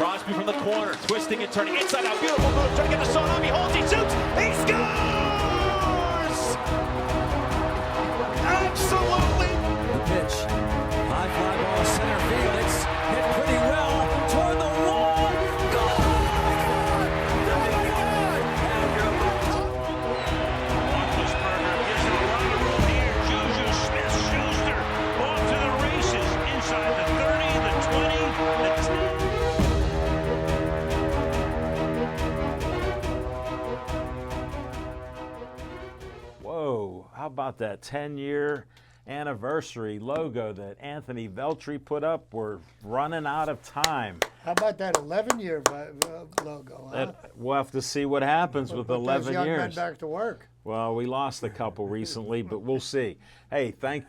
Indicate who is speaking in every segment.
Speaker 1: Crosby from the corner, twisting and turning inside out. Beautiful move, trying to get the shot on. He holds, he shoots, he scores! Absolutely!
Speaker 2: The pitch, high fly ball center field. It's hit pretty well toward the wall. Goal!
Speaker 3: Roethlisberger gives him a lot of room here. Juju Smith-Schuster off to the races inside the 30, the 20, the 10.
Speaker 4: Whoa, how about that 10-year anniversary logo that Anthony Veltri put up? We're running out of time.
Speaker 5: How about that 11-year logo? Huh?
Speaker 4: We'll have to see what happens with
Speaker 5: Put
Speaker 4: 11
Speaker 5: those young
Speaker 4: years.
Speaker 5: men back to work.
Speaker 4: Well, we lost a couple recently, but we'll see. Hey, thank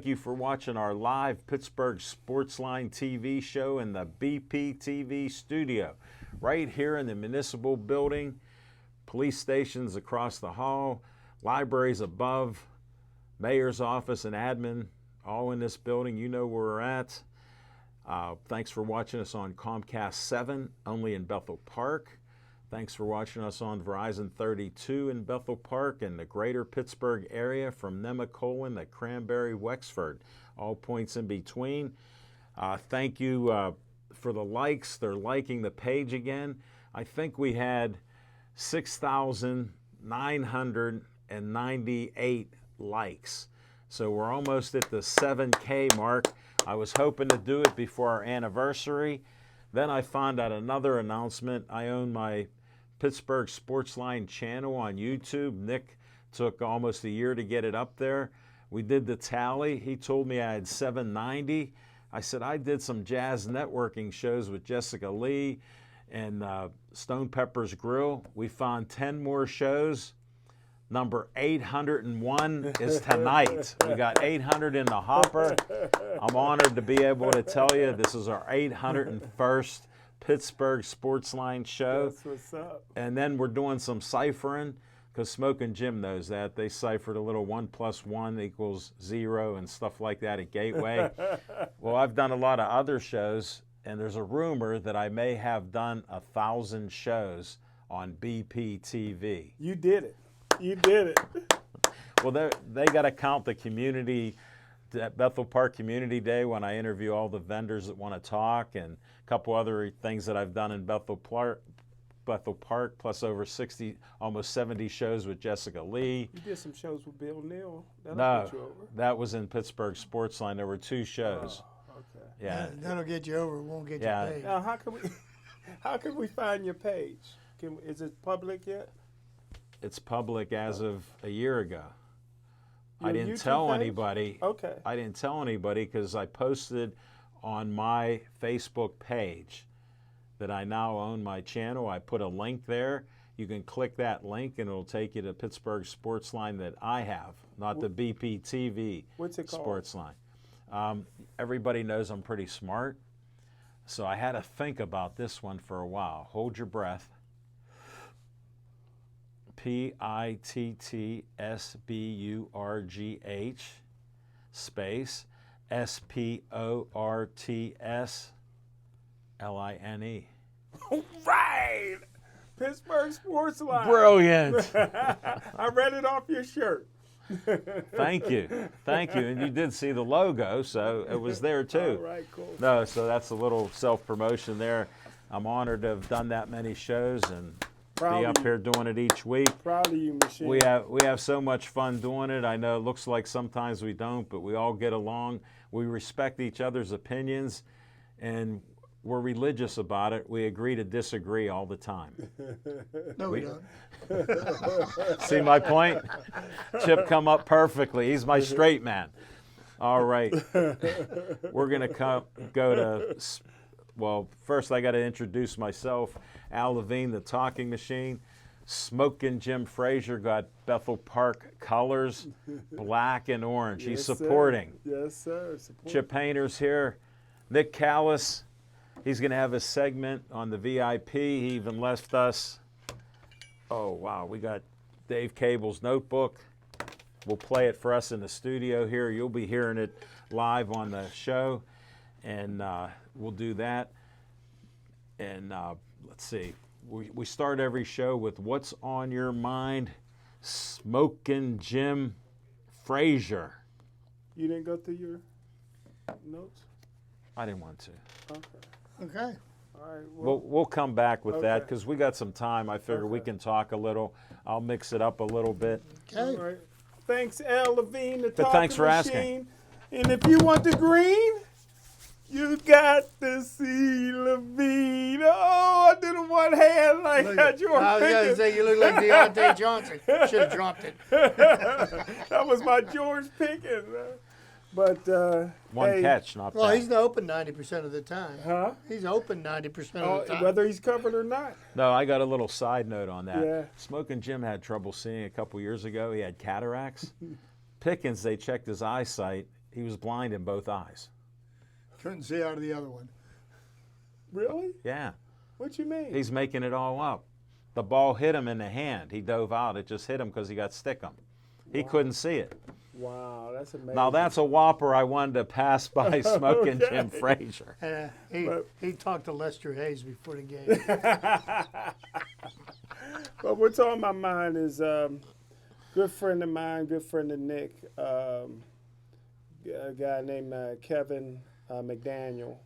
Speaker 4: you for watching our live Pittsburgh Sportsline TV show in the BP TV studio, right here in the municipal building. Police stations across the hall, libraries above, mayor's office and admin, all in this building. You know where we're at. Thanks for watching us on Comcast 7, only in Bethel Park. Thanks for watching us on Verizon 32 in Bethel Park and the greater Pittsburgh area from Nemacolin to Cranberry, Wexford, all points in between. Thank you for the likes. They're liking the page again. I think we had 6,998 likes. So we're almost at the 7K mark. I was hoping to do it before our anniversary. Then I found out another announcement. I own my Pittsburgh Sportsline channel on YouTube. Nick took almost a year to get it up there. We did the tally. He told me I had 790. I said I did some jazz networking shows with Jessica Lee and Stone Pepper's Grill. We found 10 more shows. Number 801 is tonight. We got 800 in the hopper. I'm honored to be able to tell you this is our 801st Pittsburgh Sportsline show.
Speaker 6: That's what's up.
Speaker 4: And then we're doing some ciphering because Smoke and Jim knows that. They ciphered a little 1 + 1 = 0 and stuff like that at Gateway. Well, I've done a lot of other shows, and there's a rumor that I may have done 1,000 shows on BPTV.
Speaker 6: You did it. You did it.
Speaker 4: Well, they got to count the community, that Bethel Park Community Day when I interview all the vendors that want to talk, and a couple other things that I've done in Bethel Park, plus over 60, almost 70 shows with Jessica Lee.
Speaker 6: You did some shows with Bill Neal.
Speaker 4: No,
Speaker 6: put you over.
Speaker 4: that was in Pittsburgh Sportsline. There were 2 shows.
Speaker 6: Oh, okay.
Speaker 4: Yeah.
Speaker 5: That'll get you over. It won't get
Speaker 4: Yeah.
Speaker 5: you paid.
Speaker 6: Now, how can we find your page? Is it public yet?
Speaker 4: It's public as of a year ago. I
Speaker 6: Your
Speaker 4: didn't
Speaker 6: YouTube
Speaker 4: tell
Speaker 6: page?
Speaker 4: anybody.
Speaker 6: Okay.
Speaker 4: I didn't tell anybody because I posted on my Facebook page that I now own my channel. I put a link there. You can click that link and it'll take you to Pittsburgh Sportsline that I have, not the BPTV
Speaker 6: What's it called?
Speaker 4: Sportsline. Everybody knows I'm pretty smart, so I had to think about this one for a while. Hold your breath. PITTSBURGH space SPORTSLINE.
Speaker 6: Right. Pittsburgh Sportsline.
Speaker 4: Brilliant.
Speaker 6: I read it off your shirt.
Speaker 4: Thank you. Thank you. And you did see the logo, so it was there too.
Speaker 6: All right, cool.
Speaker 4: No, so that's a little self-promotion there. I'm honored to have done that many shows and
Speaker 6: Proud
Speaker 4: be
Speaker 6: of
Speaker 4: up
Speaker 6: you.
Speaker 4: here doing it each week.
Speaker 6: Proud of you, Machine.
Speaker 4: We have so much fun doing it. I know it looks like sometimes we don't, but we all get along. We respect each other's opinions, and we're religious about it. We agree to disagree all the time.
Speaker 5: No, we don't.
Speaker 4: See my point? Chip come up perfectly. He's my straight man. All right. We're going to go to, well, first I got to introduce myself. Al Levine, the talking machine. Smoking Jim Frazier got Bethel Park colors, black and orange. He's
Speaker 6: Yes, sir.
Speaker 4: supporting.
Speaker 6: Yes, sir. Support.
Speaker 4: Chip Hayner's here. Nick Callis, he's going to have a segment on the VIP. He even left us. Oh, wow. We got Dave Cable's notebook. We'll play it for us in the studio here. You'll be hearing it live on the show, and we'll do that. And let's see, we start every show with what's on your mind. Smoking Jim Frazier.
Speaker 6: You didn't go through your notes?
Speaker 4: I didn't want to.
Speaker 6: Okay.
Speaker 5: Okay.
Speaker 6: All right. Well,
Speaker 4: We'll come back with that
Speaker 6: Okay.
Speaker 4: because we got some time. I figure we
Speaker 6: Okay.
Speaker 4: can talk a little. I'll mix it up a little bit.
Speaker 5: Okay.
Speaker 6: all right. Thanks, Al Levine, the
Speaker 4: But
Speaker 6: talking
Speaker 4: thanks for asking.
Speaker 6: machine. And if you want the green, you got to see Levine. Oh, I did a one hand like that. You
Speaker 5: I
Speaker 6: were
Speaker 5: was going to
Speaker 6: picking.
Speaker 5: say, you look like Deontay Johnson. Should have dropped it.
Speaker 6: That was my George Pickens. But
Speaker 4: One
Speaker 6: hey,
Speaker 4: catch, not
Speaker 5: Well,
Speaker 4: bad.
Speaker 5: he's open 90% of the time.
Speaker 6: Huh?
Speaker 5: He's open 90% of the time.
Speaker 6: Whether he's covered or not.
Speaker 4: No, I got a little side note on that.
Speaker 6: Yeah.
Speaker 4: Smoking Jim had trouble seeing a couple years ago. He had cataracts. Pickens, they checked his eyesight. He was blind in both eyes.
Speaker 5: Couldn't see out of the other one.
Speaker 6: Really?
Speaker 4: Yeah.
Speaker 6: What you mean?
Speaker 4: He's making it all up. The ball hit him in the hand. He dove out. It just hit him because he got stickum. He couldn't see it.
Speaker 6: Wow, that's amazing.
Speaker 4: Now, that's a whopper I wanted to pass by Smoking
Speaker 6: Okay.
Speaker 4: Jim Frazier.
Speaker 5: He talked to Lester Hayes before the game.
Speaker 6: But what's on my mind is good friend of mine, good friend of Nick, a guy named Kevin McDaniel,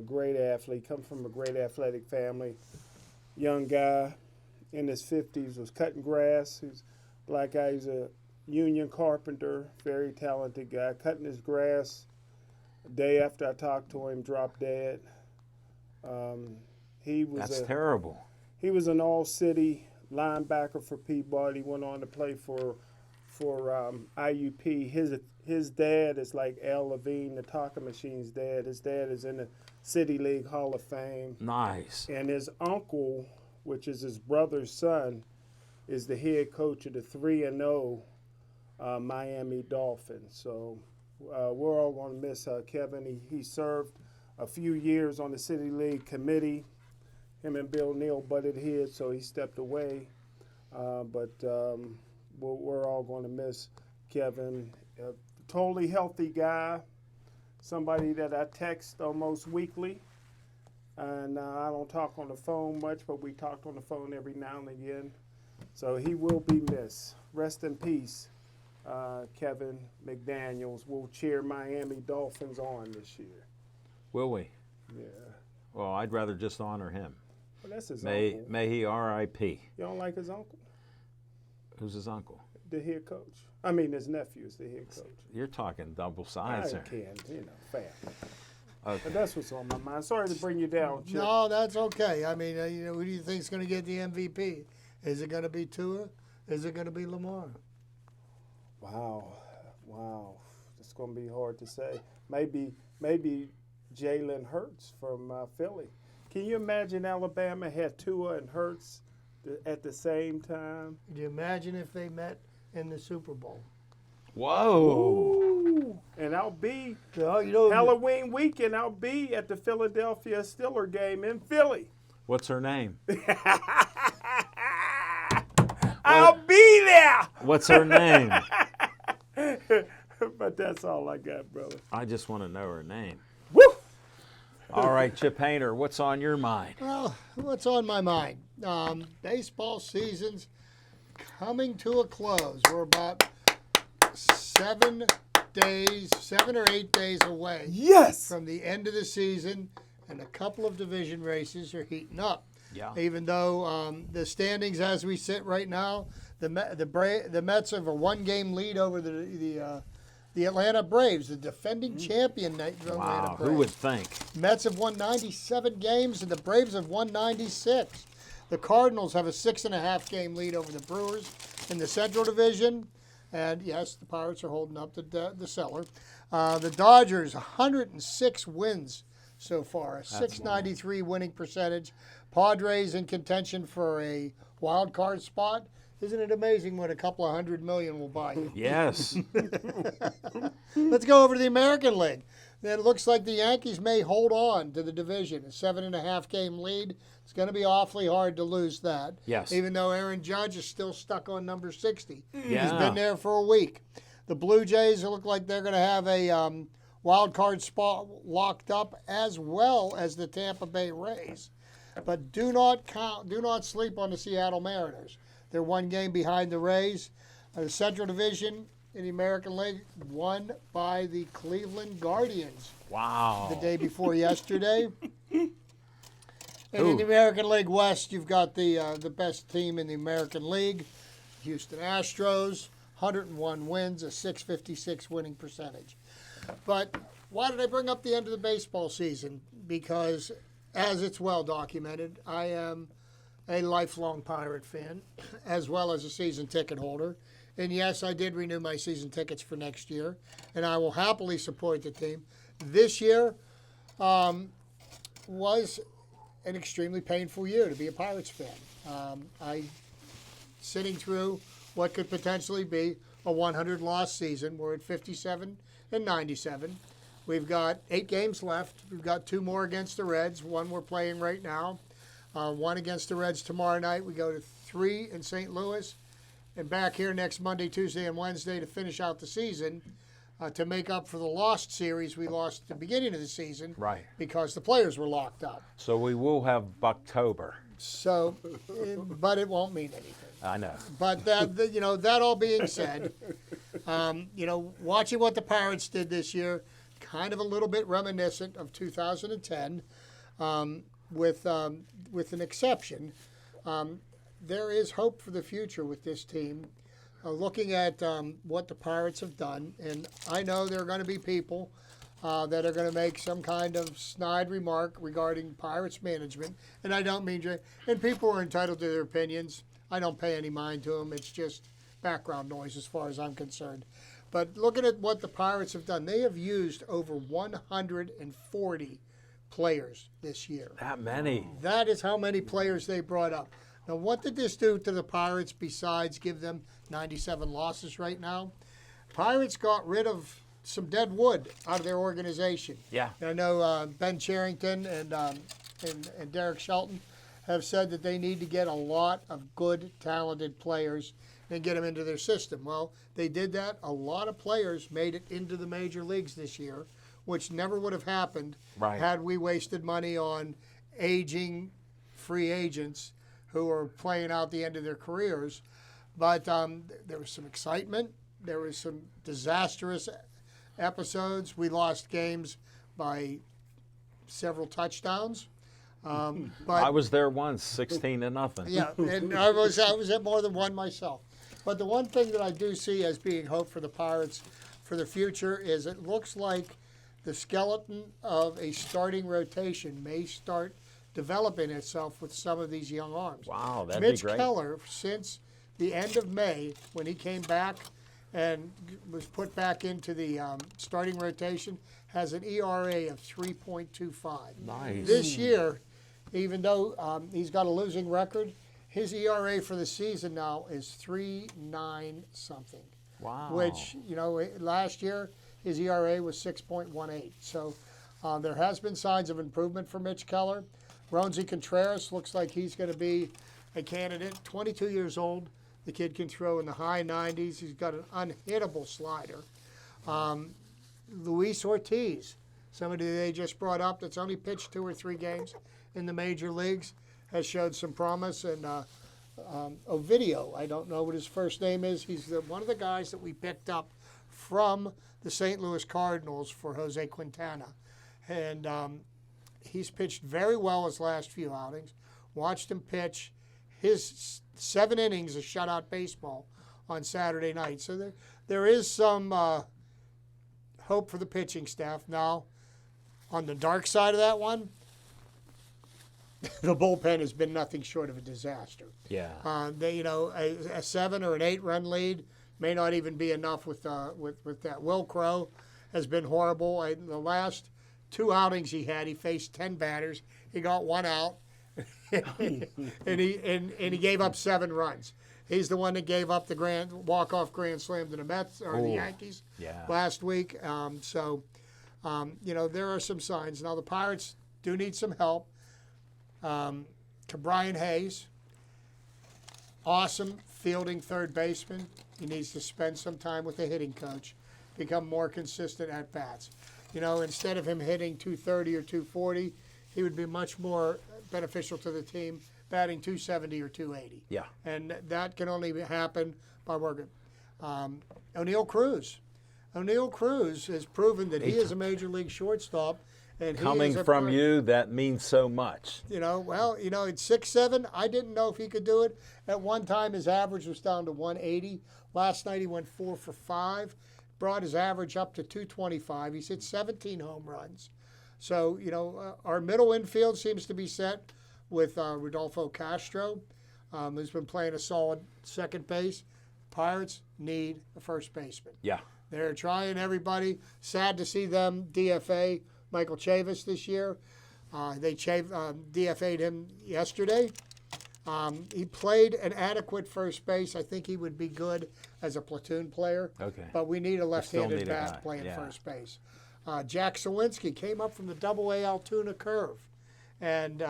Speaker 6: great athlete, come from a great athletic family, young guy in his 50s, was cutting grass. He's a black guy, he's a union carpenter, very talented guy, cutting his grass. The day after I talked to him, dropped dead. He was
Speaker 4: That's terrible.
Speaker 6: He was an all-city linebacker for Peabody. Went on to play for IUP. His dad is like Al Levine, the talking machine's dad. His dad is in the City League Hall of Fame,
Speaker 4: Nice.
Speaker 6: and his uncle, which is his brother's son, is the head coach of the 3-0 Miami Dolphins. So we're all going to miss Kevin. He served a few years on the City League committee. Him and Bill Neal butted heads, so he stepped away. But we're all going to miss Kevin. A totally healthy guy, somebody that I text almost weekly. And I don't talk on the phone much, but we talked on the phone every now and again. So he will be missed. Rest in peace, Kevin McDaniels. Will cheer Miami Dolphins on this year.
Speaker 4: Will we?
Speaker 6: Yeah.
Speaker 4: Well, I'd rather just honor him.
Speaker 6: Well, that's his
Speaker 4: May
Speaker 6: uncle.
Speaker 4: he R.I.P.
Speaker 6: You don't like his uncle?
Speaker 4: Who's his uncle?
Speaker 6: The head coach. I mean, his nephew is the head coach.
Speaker 4: You're talking double
Speaker 6: I
Speaker 4: sides there.
Speaker 6: can, family.
Speaker 4: Okay.
Speaker 6: But that's what's on my mind. Sorry to bring you down, Chip.
Speaker 5: No, that's okay. I mean, who do you think's going to get the MVP? Is it going to be Tua? Is it going to be Lamar?
Speaker 6: Wow. It's going to be hard to say. Maybe Jalen Hurts from Philly. Can you imagine Alabama had Tua and Hurts at the same time?
Speaker 5: Could you imagine if they met in the Super Bowl?
Speaker 4: Whoa.
Speaker 6: Ooh. And I'll be
Speaker 5: Oh,
Speaker 6: Halloween weekend. I'll be at the Philadelphia Steeler game in Philly.
Speaker 4: What's her name?
Speaker 6: I'll be there.
Speaker 4: What's her name?
Speaker 6: But that's all I got, brother.
Speaker 4: I just want to know her name.
Speaker 6: Woo!
Speaker 4: All right, Chip Hayner, what's on your mind?
Speaker 5: Well, what's on my mind? Baseball season's coming to a close. We're about 7 or 8 days away
Speaker 6: Yes.
Speaker 5: from the end of the season, and a couple of division races are heating up.
Speaker 4: Yeah.
Speaker 5: Even though the standings as we sit right now, the Mets have a 1-game lead over the Atlanta Braves, the defending champion Atlanta
Speaker 4: Wow,
Speaker 5: Braves.
Speaker 4: who would think?
Speaker 5: Mets have won 97 games, and the Braves have won 96. The Cardinals have a 6.5-game lead over the Brewers in the Central Division. And, yes, the Pirates are holding up the cellar. The Dodgers, 106 wins so far, a 693 winning percentage. Padres in contention for a wild card spot. Isn't it amazing what a couple of $100 million will buy you?
Speaker 4: Yes.
Speaker 5: Let's go over to the American League. Then it looks like the Yankees may hold on to the division. A 7.5-game lead. It's going to be awfully hard to lose that.
Speaker 4: Yes.
Speaker 5: Even though Aaron Judge is still stuck on number 60.
Speaker 4: Yeah.
Speaker 5: He's been there for a week. The Blue Jays look like they're going to have a wild card spot locked up, as well as the Tampa Bay Rays. But do not sleep on the Seattle Mariners. They're one game behind the Rays. The Central Division in the American League won by the Cleveland Guardians
Speaker 4: Wow.
Speaker 5: the day before yesterday. And in the American League West, you've got the best team in the American League, Houston Astros, 101 wins, a .656 winning percentage. But why did I bring up the end of the baseball season? Because, as it's well documented, I am a lifelong Pirate fan, as well as a season ticket holder. And yes, I did renew my season tickets for next year, and I will happily support the team. This year was an extremely painful year to be a Pirates fan. Sitting through what could potentially be a 100-loss season. We're at 57 and 97. We've got 8 games left. We've got 2 more against the Reds. 1 we're playing right now. 1 against the Reds tomorrow night. We go to 3 in St. Louis, and back here next Monday, Tuesday, and Wednesday to finish out the season. To make up for the lost series we lost at the beginning of the season,
Speaker 4: Right.
Speaker 5: because the players were locked up.
Speaker 4: So we will have Bucktober.
Speaker 5: So, but it won't mean anything.
Speaker 4: I know.
Speaker 5: But that all being said, watching what the Pirates did this year, kind of a little bit reminiscent of 2010, with an exception. There is hope for the future with this team. Looking at what the Pirates have done, and I know there are going to be people that are going to make some kind of snide remark regarding Pirates management, and I don't mean to, and people are entitled to their opinions. I don't pay any mind to them. It's just background noise as far as I'm concerned. But looking at what the Pirates have done, they have used over 140 players this year.
Speaker 4: That many.
Speaker 5: That is how many players they brought up. Now, what did this do to the Pirates besides give them 97 losses right now? Pirates got rid of some dead wood out of their organization.
Speaker 4: Yeah.
Speaker 5: And I know Ben Cherington and Derek Shelton have said that they need to get a lot of good, talented players and get them into their system. Well, they did that. A lot of players made it into the major leagues this year, which never would have happened had we wasted money on aging free agents who are playing out the end of their careers. But there was some excitement. There was some disastrous episodes. We lost games by several touchdowns. But
Speaker 4: I was there once, 16-0.
Speaker 5: yeah, and I was at more than one myself. But the one thing that I do see as being hope for the Pirates for the future is it looks like the skeleton of a starting rotation may start developing itself with some of these young arms.
Speaker 4: Wow, that'd
Speaker 5: Mitch
Speaker 4: be great.
Speaker 5: Keller, since the end of May, when he came back and was put back into the starting rotation, has an ERA of 3.25.
Speaker 4: Nice.
Speaker 5: This year, even though he's got a losing record, his ERA for the season now is 3.9 something.
Speaker 4: Wow.
Speaker 5: Which, last year his ERA was 6.18. So there has been signs of improvement for Mitch Keller. Roansy Contreras looks like he's going to be a candidate. 22 years old. The kid can throw in the high 90s. He's got an unhittable slider. Luis Ortiz, somebody they just brought up that's only pitched 2 or 3 games in the major leagues, has showed some promise. And Ovidio, I don't know what his first name is. He's one of the guys that we picked up from the St. Louis Cardinals for Jose Quintana. And he's pitched very well his last few outings. Watched him pitch his 7 innings of shutout baseball on Saturday night. So there is some hope for the pitching staff. Now, on the dark side of that one, the bullpen has been nothing short of a disaster.
Speaker 4: Yeah.
Speaker 5: A 7 or an 8 run lead may not even be enough with that. Will Crow has been horrible. The last 2 outings he had, he faced 10 batters. He got 1 out, and he gave up 7 runs. He's the one that gave up the walk-off grand slam to the Mets or the Yankees last week. There are some signs. Now the Pirates do need some help. Brian Hayes, awesome fielding third baseman. He needs to spend some time with the hitting coach, become more consistent at bats. You know, instead of him hitting 230 or 240, he would be much more beneficial to the team batting 270 or 280.
Speaker 4: Yeah.
Speaker 5: And that can only happen by working. O'Neal Cruz. O'Neal Cruz has proven that he is a major league shortstop. And he
Speaker 4: Coming
Speaker 5: is a
Speaker 4: from you, that means so much.
Speaker 5: You know, well, you know, it's 6'7". I didn't know if he could do it. At one time, his average was down to 180. Last night, he went 4 for 5, brought his average up to 225. He's hit 17 home runs. So, you know, our middle infield seems to be set with Rodolfo Castro, who's been playing a solid second base. Pirates need a first baseman.
Speaker 4: Yeah.
Speaker 5: They're trying everybody. Sad to see them DFA Michael Chavis this year. They DFA'd him yesterday. He played an adequate first base. I think he would be good as a platoon player.
Speaker 4: Okay.
Speaker 5: But we need a left-handed
Speaker 4: need a guy,
Speaker 5: bat playing
Speaker 4: yeah.
Speaker 5: first base. Jack Sawinski came up from the Double-A Altoona Curve, and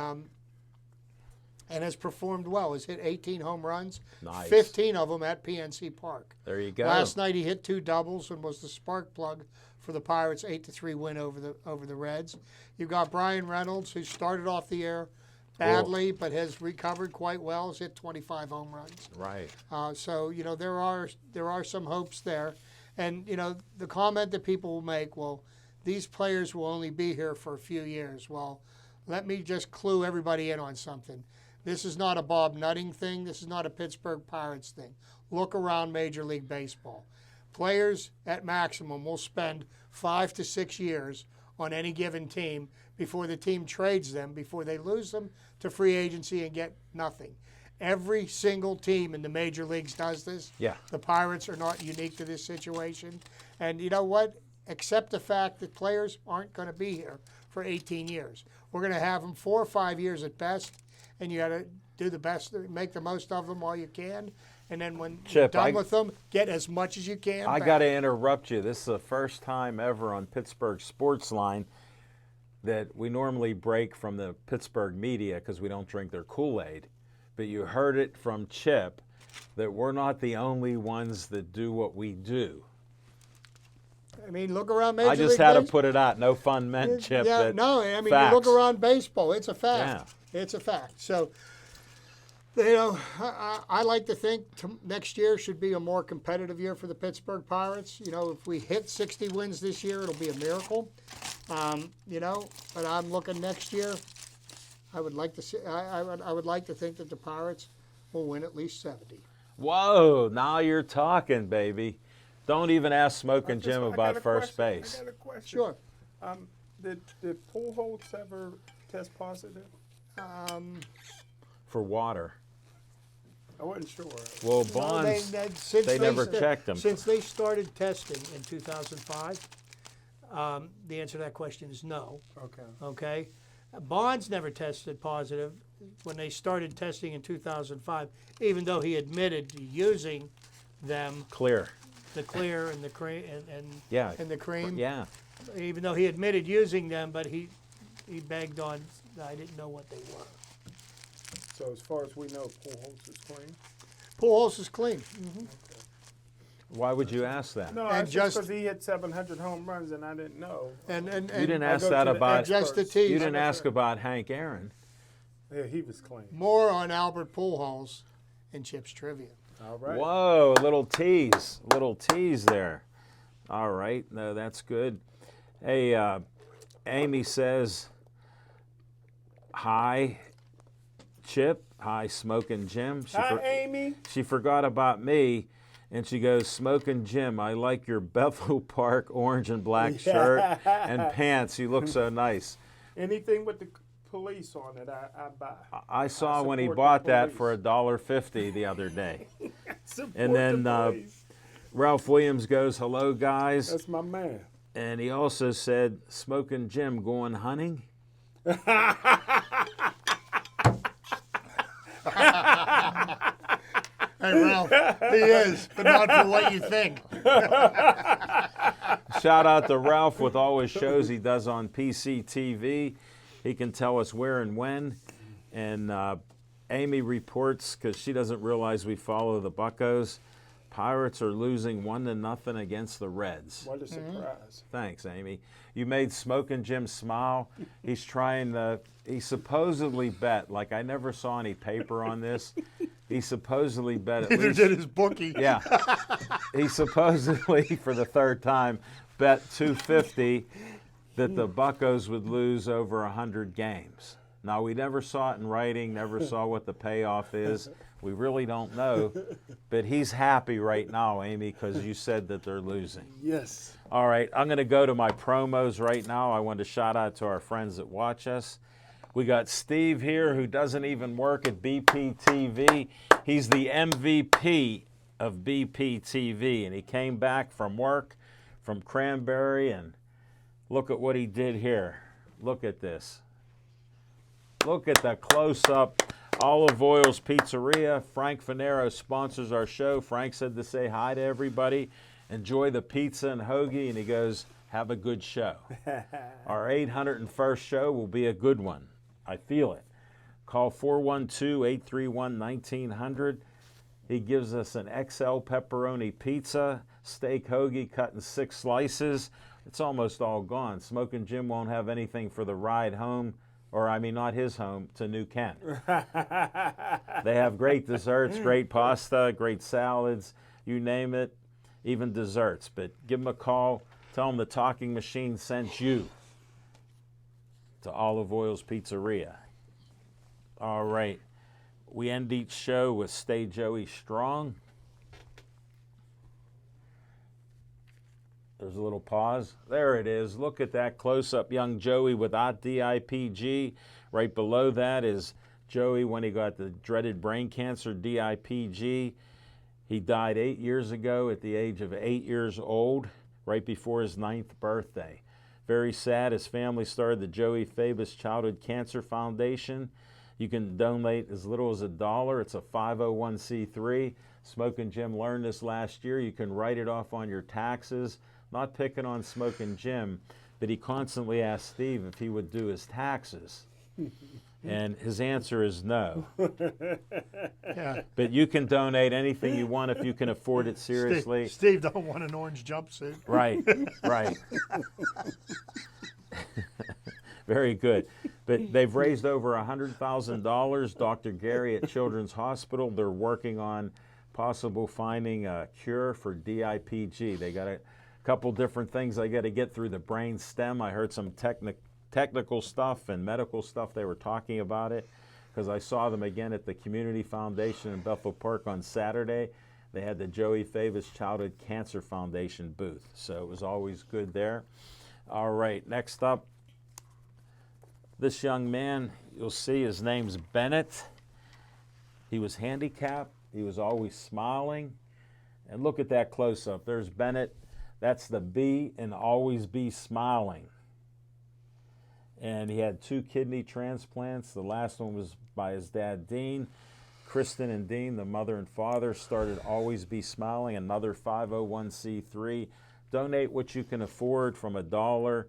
Speaker 5: has performed well. Has hit 18 home runs,
Speaker 4: Nice.
Speaker 5: 15 of them at PNC Park.
Speaker 4: There you go.
Speaker 5: Last night he hit 2 doubles and was the spark plug for the Pirates' 8-3 win over the Reds. You've got Brian Reynolds, who started off the year badly but has recovered quite well. Has hit 25 home runs.
Speaker 4: Right.
Speaker 5: So you know there are some hopes there, and you know the comment that people will make, well, these players will only be here for a few years. Well, let me just clue everybody in on something. This is not a Bob Nutting thing. This is not a Pittsburgh Pirates thing. Look around Major League Baseball. Players at maximum will spend 5 to 6 years on any given team before the team trades them, before they lose them to free agency and get nothing. Every single team in the major leagues does this.
Speaker 4: Yeah.
Speaker 5: The Pirates are not unique to this situation. And you know what? Accept the fact that players aren't going to be here for 18 years. We're going to have them 4 or 5 years at best, and you got to do the best, make the most of them while you can. And then when you're
Speaker 4: Chip,
Speaker 5: done with them, get as much as you can.
Speaker 4: I
Speaker 5: back.
Speaker 4: got to interrupt you. This is the first time ever on Pittsburgh Sportsline that we normally break from the Pittsburgh media because we don't drink their Kool-Aid. But you heard it from Chip that we're not the only ones that do what we do.
Speaker 5: I mean, look around Major
Speaker 4: I just
Speaker 5: League
Speaker 4: had to
Speaker 5: Baseball.
Speaker 4: put it out. No fun meant, Chip.
Speaker 5: Yeah,
Speaker 4: that
Speaker 5: no, I mean,
Speaker 4: facts.
Speaker 5: you look around baseball. It's a fact. It's a fact. So, you know, I like to think next year should be a more competitive year for the Pittsburgh Pirates. You know, if we hit 60 wins this year, it'll be a miracle. You know, but I'm looking next year. I would like to see. I would like to think that the Pirates will win at least 70.
Speaker 4: Whoa, now you're talking, baby. Don't even ask Smoking Jim about first base.
Speaker 6: I got a question.
Speaker 5: Sure.
Speaker 6: Did Pujols ever test positive?
Speaker 4: For water.
Speaker 6: I wasn't sure.
Speaker 4: Well,
Speaker 5: No,
Speaker 4: Bonds,
Speaker 5: since
Speaker 4: they never checked them.
Speaker 5: Since they started testing in 2005, the answer to that question is no.
Speaker 6: Okay.
Speaker 5: Okay? Bonds never tested positive when they started testing in 2005, even though he admitted to using them,
Speaker 4: Clear.
Speaker 5: the clear and the cream
Speaker 4: Yeah.
Speaker 5: and the cream.
Speaker 4: Yeah.
Speaker 5: Even though he admitted using them, but he begged on, I didn't know what they were.
Speaker 6: So as far as we know, Pujols is clean.
Speaker 5: Pujols is clean.
Speaker 4: Why would you ask that?
Speaker 6: No,
Speaker 5: And
Speaker 6: it's
Speaker 5: just-
Speaker 6: because he hit 700 home runs and I didn't know.
Speaker 5: And
Speaker 4: You didn't
Speaker 6: I
Speaker 4: ask
Speaker 6: go
Speaker 4: that
Speaker 6: to the
Speaker 4: about.
Speaker 5: just the
Speaker 6: experts.
Speaker 5: tease.
Speaker 4: You didn't ask about Hank Aaron.
Speaker 6: Yeah, he was clean.
Speaker 5: more on Albert Pujols in Chip's trivia.
Speaker 6: All right.
Speaker 4: Whoa, a little tease there. All right, no, that's good. Hey, Amy says, hi, Chip. Hi, Smoking Jim.
Speaker 6: Hi, Amy.
Speaker 4: She forgot about me, and she goes, Smoking Jim, I like your Bethel Park orange and black shirt and pants. You look so nice.
Speaker 6: Anything with the police on it, I buy.
Speaker 4: I saw when he
Speaker 6: support the
Speaker 4: bought that
Speaker 6: police.
Speaker 4: for $1.50 the other day.
Speaker 6: Support
Speaker 4: And then
Speaker 6: the police.
Speaker 4: Ralph Williams goes, hello, guys.
Speaker 6: That's my man.
Speaker 4: And he also said, Smoking Jim going hunting?
Speaker 5: Hey, Ralph, he is, but not for what you think.
Speaker 4: Shout out to Ralph with all his shows he does on PCTV. He can tell us where and when. And Amy reports, because she doesn't realize we follow the Buccos, Pirates are losing 1-0 against the Reds.
Speaker 6: What a surprise.
Speaker 4: Thanks, Amy. You made Smokin' Jim smile. He's trying to, he supposedly bet, like I never saw any paper on this. He supposedly bet at
Speaker 5: Neither
Speaker 4: least.
Speaker 5: did his bookie.
Speaker 4: Yeah. He supposedly, for the third time, bet $250 that the Buccos would lose over 100 games. Now, we never saw it in writing, never saw what the payoff is. We really don't know. But he's happy right now, Amy, because you said that they're losing.
Speaker 6: Yes.
Speaker 4: All right, I'm going to go to my promos right now. I want to shout out to our friends that watch us. We got Steve here, who doesn't even work at BPTV. He's the MVP of BPTV, and he came back from work from Cranberry, and look at what he did here. Look at this. Look at the close-up. Olive Oil's Pizzeria. Frank Finero sponsors our show. Frank said to say hi to everybody. Enjoy the pizza and hoagie, and he goes, have a good show. Our 801st show will be a good one. I feel it. Call 412-831-1900. He gives us an XL pepperoni pizza, steak hoagie cut in 6 slices. It's almost all gone. Smokin' Jim won't have anything for the ride home, or I mean not his home, to New Kent. They have great desserts, great pasta, great salads, you name it, even desserts. But give them a call. Tell them the talking machine sent you to Olive Oil's Pizzeria. All right. We end each show with Stay Joey Strong. There's a little pause. There it is. Look at that close-up young Joey without DIPG. Right below that is Joey when he got the dreaded brain cancer, DIPG. He died 8 years ago at the age of 8 years old, right before his 9th birthday. Very sad. His family started the Joey Fabus Childhood Cancer Foundation. You can donate as little as $1. It's a 501c3. Smokin' Jim learned this last year. You can write it off on your taxes. Not picking on Smokin' Jim, but he constantly asked Steve if he would do his taxes. And his answer is no.
Speaker 5: Yeah.
Speaker 4: But you can donate anything you want if you can afford it seriously.
Speaker 5: Steve don't want an orange jumpsuit.
Speaker 4: Right, right. Very good. But they've raised over $100,000. Dr. Gary at Children's Hospital, they're working on possible finding a cure for DIPG. They got a couple different things they got to get through the brain stem. I heard some technical stuff and medical stuff. They were talking about it because I saw them again at the Community Foundation in Bethel Park on Saturday. They had the Joey Fabus Childhood Cancer Foundation booth, so it was always good there. All right, next up, this young man, you'll see his name's Bennett. He was handicapped. He was always smiling. And look at that close-up. There's Bennett. That's the B in always be smiling. And he had 2 kidney transplants. The last one was by his dad, Dean. Kristen and Dean, the mother and father, started Always Be Smiling, another 501c3. Donate what you can afford from $1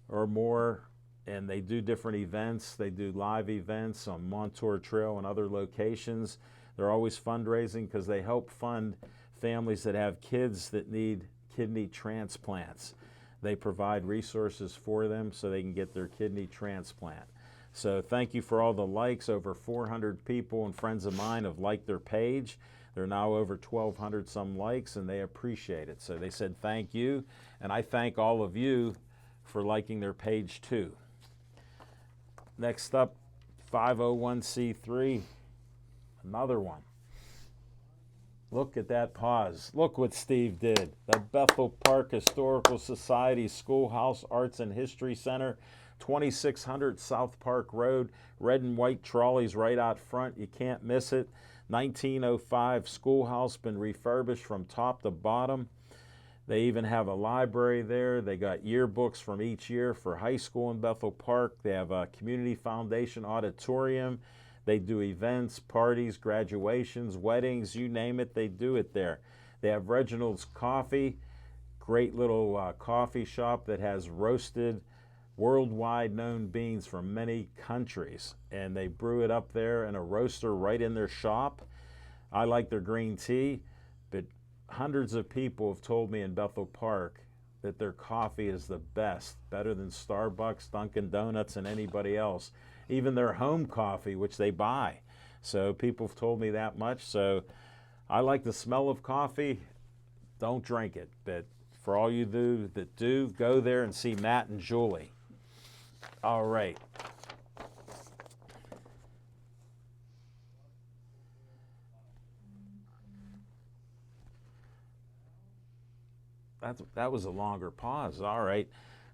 Speaker 4: or more. And they do different events. They do live events on Montour Trail and other locations. They're always fundraising because they help fund families that have kids that need kidney transplants. They provide resources for them so they can get their kidney transplant. So thank you for all the likes. Over 400 people and friends of mine have liked their page. There are now over 1,200 some likes, and they appreciate it. So they said thank you, and I thank all of you for liking their page too. Next up, 501c3, another one. Look at that pause. Look what Steve did. The Bethel Park Historical Society Schoolhouse Arts and History Center, 2600 South Park Road, red and white trolleys right out front. You can't miss it. 1905 schoolhouse, been refurbished from top to bottom. They even have a library there. They got yearbooks from each year for high school in Bethel Park. They have a community foundation auditorium. They do events, parties, graduations, weddings, you name it, they do it there. They have Reginald's Coffee, great little coffee shop that has roasted, worldwide known beans from many countries. And they brew it up there in a roaster right in their shop. I like their green tea, but hundreds of people have told me in Bethel Park that their coffee is the best, better than Starbucks, Dunkin' Donuts, and anybody else. Even their home coffee, which they buy. So people have told me that much. So I like the smell of coffee. Don't drink it. But for all you that do, go there and see Matt and Julie. All right. That was a longer pause. All right.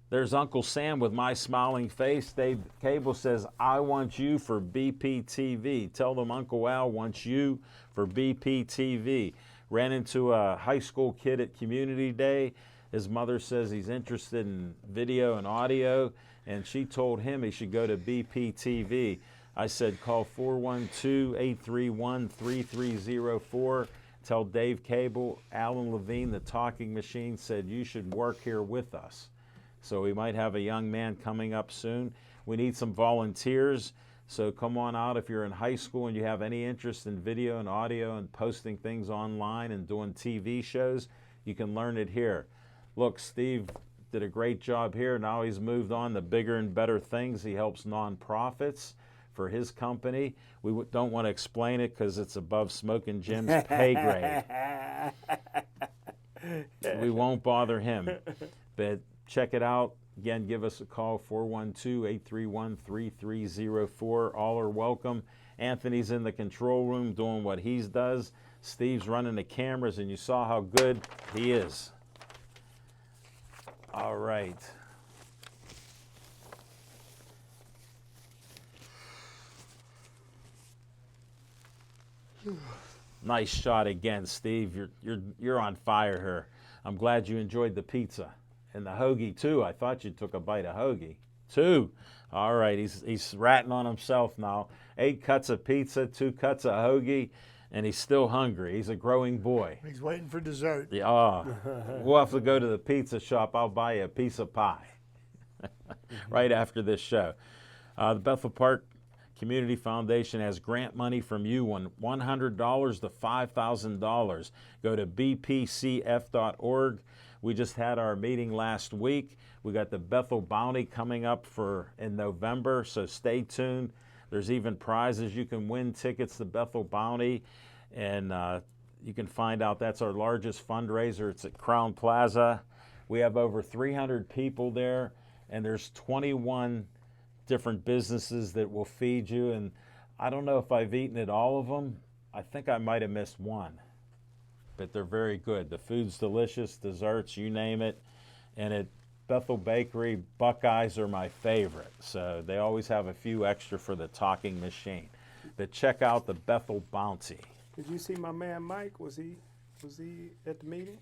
Speaker 4: There's Uncle Sam with my smiling face. Dave Cable says, I want you for BPTV. Tell them Uncle Al wants you for BPTV. Ran into a high school kid at Community Day. His mother says he's interested in video and audio, and she told him he should go to BPTV. I said, call 412-831-3304. Tell Dave Cable, Alan Levine, the talking machine, said you should work here with us. So we might have a young man coming up soon. We need some volunteers. So come on out if you're in high school and you have any interest in video and audio and posting things online and doing TV shows, you can learn it here. Look, Steve did a great job here. Now he's moved on to bigger and better things. He helps nonprofits for his company. We don't want to explain it because it's above Smoking Jim's pay grade. We won't bother him. But check it out. Again, give us a call, 412-831-3304. All are welcome. Anthony's in the control room doing what he does. Steve's running the cameras, and you saw how good he is. All right. Nice shot again, Steve. You're on fire here. I'm glad you enjoyed the pizza and the hoagie too. I thought you took a bite of hoagie. 2. All right, he's ratting on himself now. 8 cuts of pizza, 2 cuts of hoagie, and he's still hungry. He's a growing boy.
Speaker 5: He's waiting for dessert.
Speaker 4: Yeah, we'll have to go to the pizza shop. I'll buy you a piece of pie right after this show. The Bethel Park Community Foundation has grant money from you, $100 to $5,000. Go to bpcf.org. We just had our meeting last week. We got the Bethel Bounty coming up in November, so stay tuned. There's even prizes. You can win tickets to Bethel Bounty, and you can find out that's our largest fundraiser. It's at Crown Plaza. We have over 300 people there, and there's 21 different businesses that will feed you, and I don't know if I've eaten at all of them. I think I might have missed one, but they're very good. The food's delicious, desserts, you name it. And at Bethel Bakery, Buckeyes are my favorite, so they always have a few extra for the talking machine. But check out the Bethel Bounty.
Speaker 6: Did you see my man Mike? Was he at the meeting?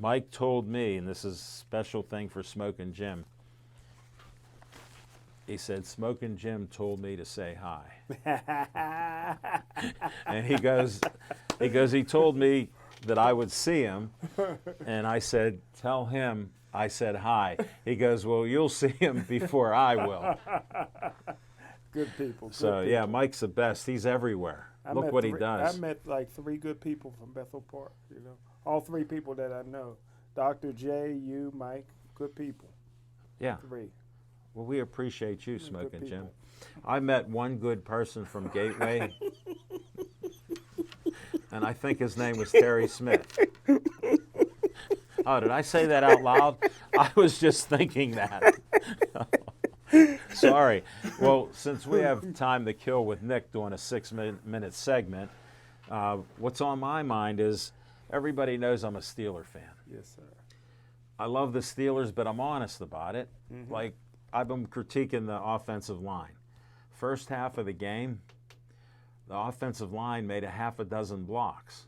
Speaker 4: Mike told me, and this is a special thing for Smoking Jim, he said, Smoking Jim told me to say hi. And he told me that I would see him. And I said, tell him I said hi. He goes, well, you'll see him before I will.
Speaker 6: Good people.
Speaker 4: So, yeah, Mike's the best. He's everywhere. Look what he does.
Speaker 6: I met like 3 good people from Bethel Park, you know. All 3 people that I know. Dr. J, you, Mike, good people.
Speaker 4: Yeah.
Speaker 6: 3.
Speaker 4: Well, we appreciate you, Smoking Jim. I met one good person from Gateway, and I think his name was Terry Smith. Oh, did I say that out loud? I was just thinking that. Sorry. Well, since we have time to kill with Nick doing a 6-minute segment, what's on my mind is everybody knows I'm a Steeler fan.
Speaker 6: Yes, sir.
Speaker 4: I love the Steelers, but I'm honest about it.
Speaker 6: Mm-hmm.
Speaker 4: Like, I've been critiquing the offensive line. First half of the game, the offensive line made a half a dozen blocks.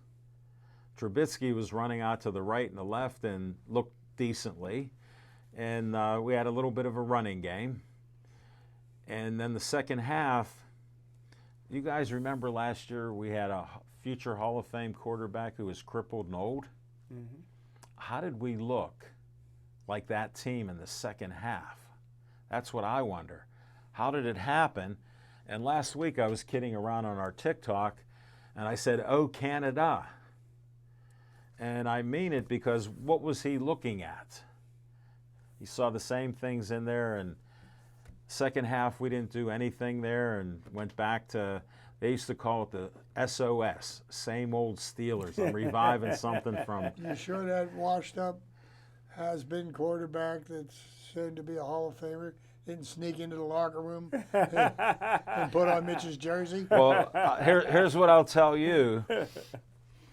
Speaker 4: Trubisky was running out to the right and the left and looked decently. And we had a little bit of a running game. And then the second half, you guys remember last year we had a future Hall of Fame quarterback who was crippled and old?
Speaker 6: Mm-hmm.
Speaker 4: How did we look like that team in the second half? That's what I wonder. How did it happen? And last week I was kidding around on our TikTok, and I said, "Oh, Canada." And I mean it because what was he looking at? He saw the same things in there, and second half we didn't do anything there and went back to, they used to call it the SOS, same old Steelers. I'm reviving something from.
Speaker 5: You sure that washed up has-been quarterback that's soon to be a Hall of Famer didn't sneak into the locker room and put on Mitch's jersey?
Speaker 4: Well, here's what I'll tell you.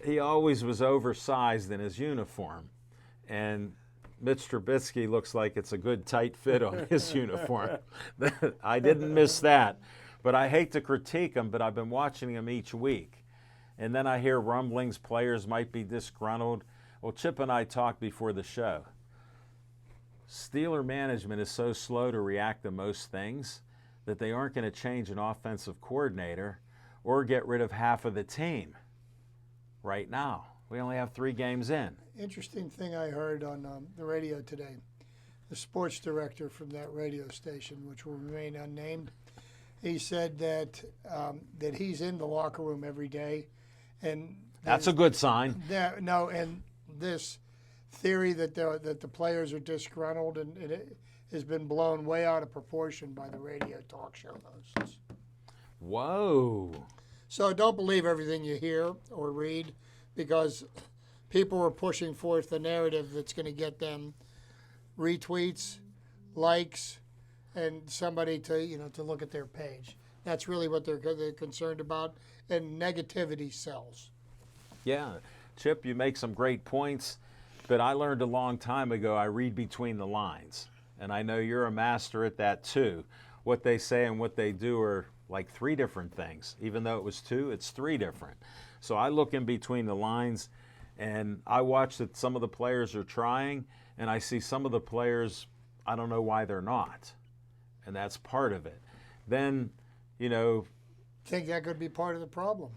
Speaker 4: He always was oversized in his uniform, and Mitch Trubisky looks like it's a good tight fit on his uniform. I didn't miss that. But I hate to critique him, but I've been watching him each week. And then I hear rumblings players might be disgruntled. Well, Chip and I talked before the show. Steeler management is so slow to react to most things that they aren't going to change an offensive coordinator or get rid of half of the team right now. We only have 3 games in.
Speaker 5: Interesting thing I heard on the radio today. The sports director from that radio station, which will remain unnamed, he said that that he's in the locker room every day, and
Speaker 4: that's a good sign.
Speaker 5: And this theory that the players are disgruntled and it has been blown way out of proportion by the radio talk show hosts.
Speaker 4: Whoa!
Speaker 5: So don't believe everything you hear or read, because people are pushing forth the narrative that's going to get them retweets, likes, and somebody to look at their page. That's really what they're concerned about, and negativity sells.
Speaker 4: Yeah, Chip, you make some great points, but I learned a long time ago I read between the lines, and I know you're a master at that too. What they say and what they do are like 3 different things. Even though it was 2, it's 3 different. So I look in between the lines, and I watch that some of the players are trying, and I see some of the players, I don't know why they're not. And that's part of it. Then,
Speaker 5: Think that could be part of the problem.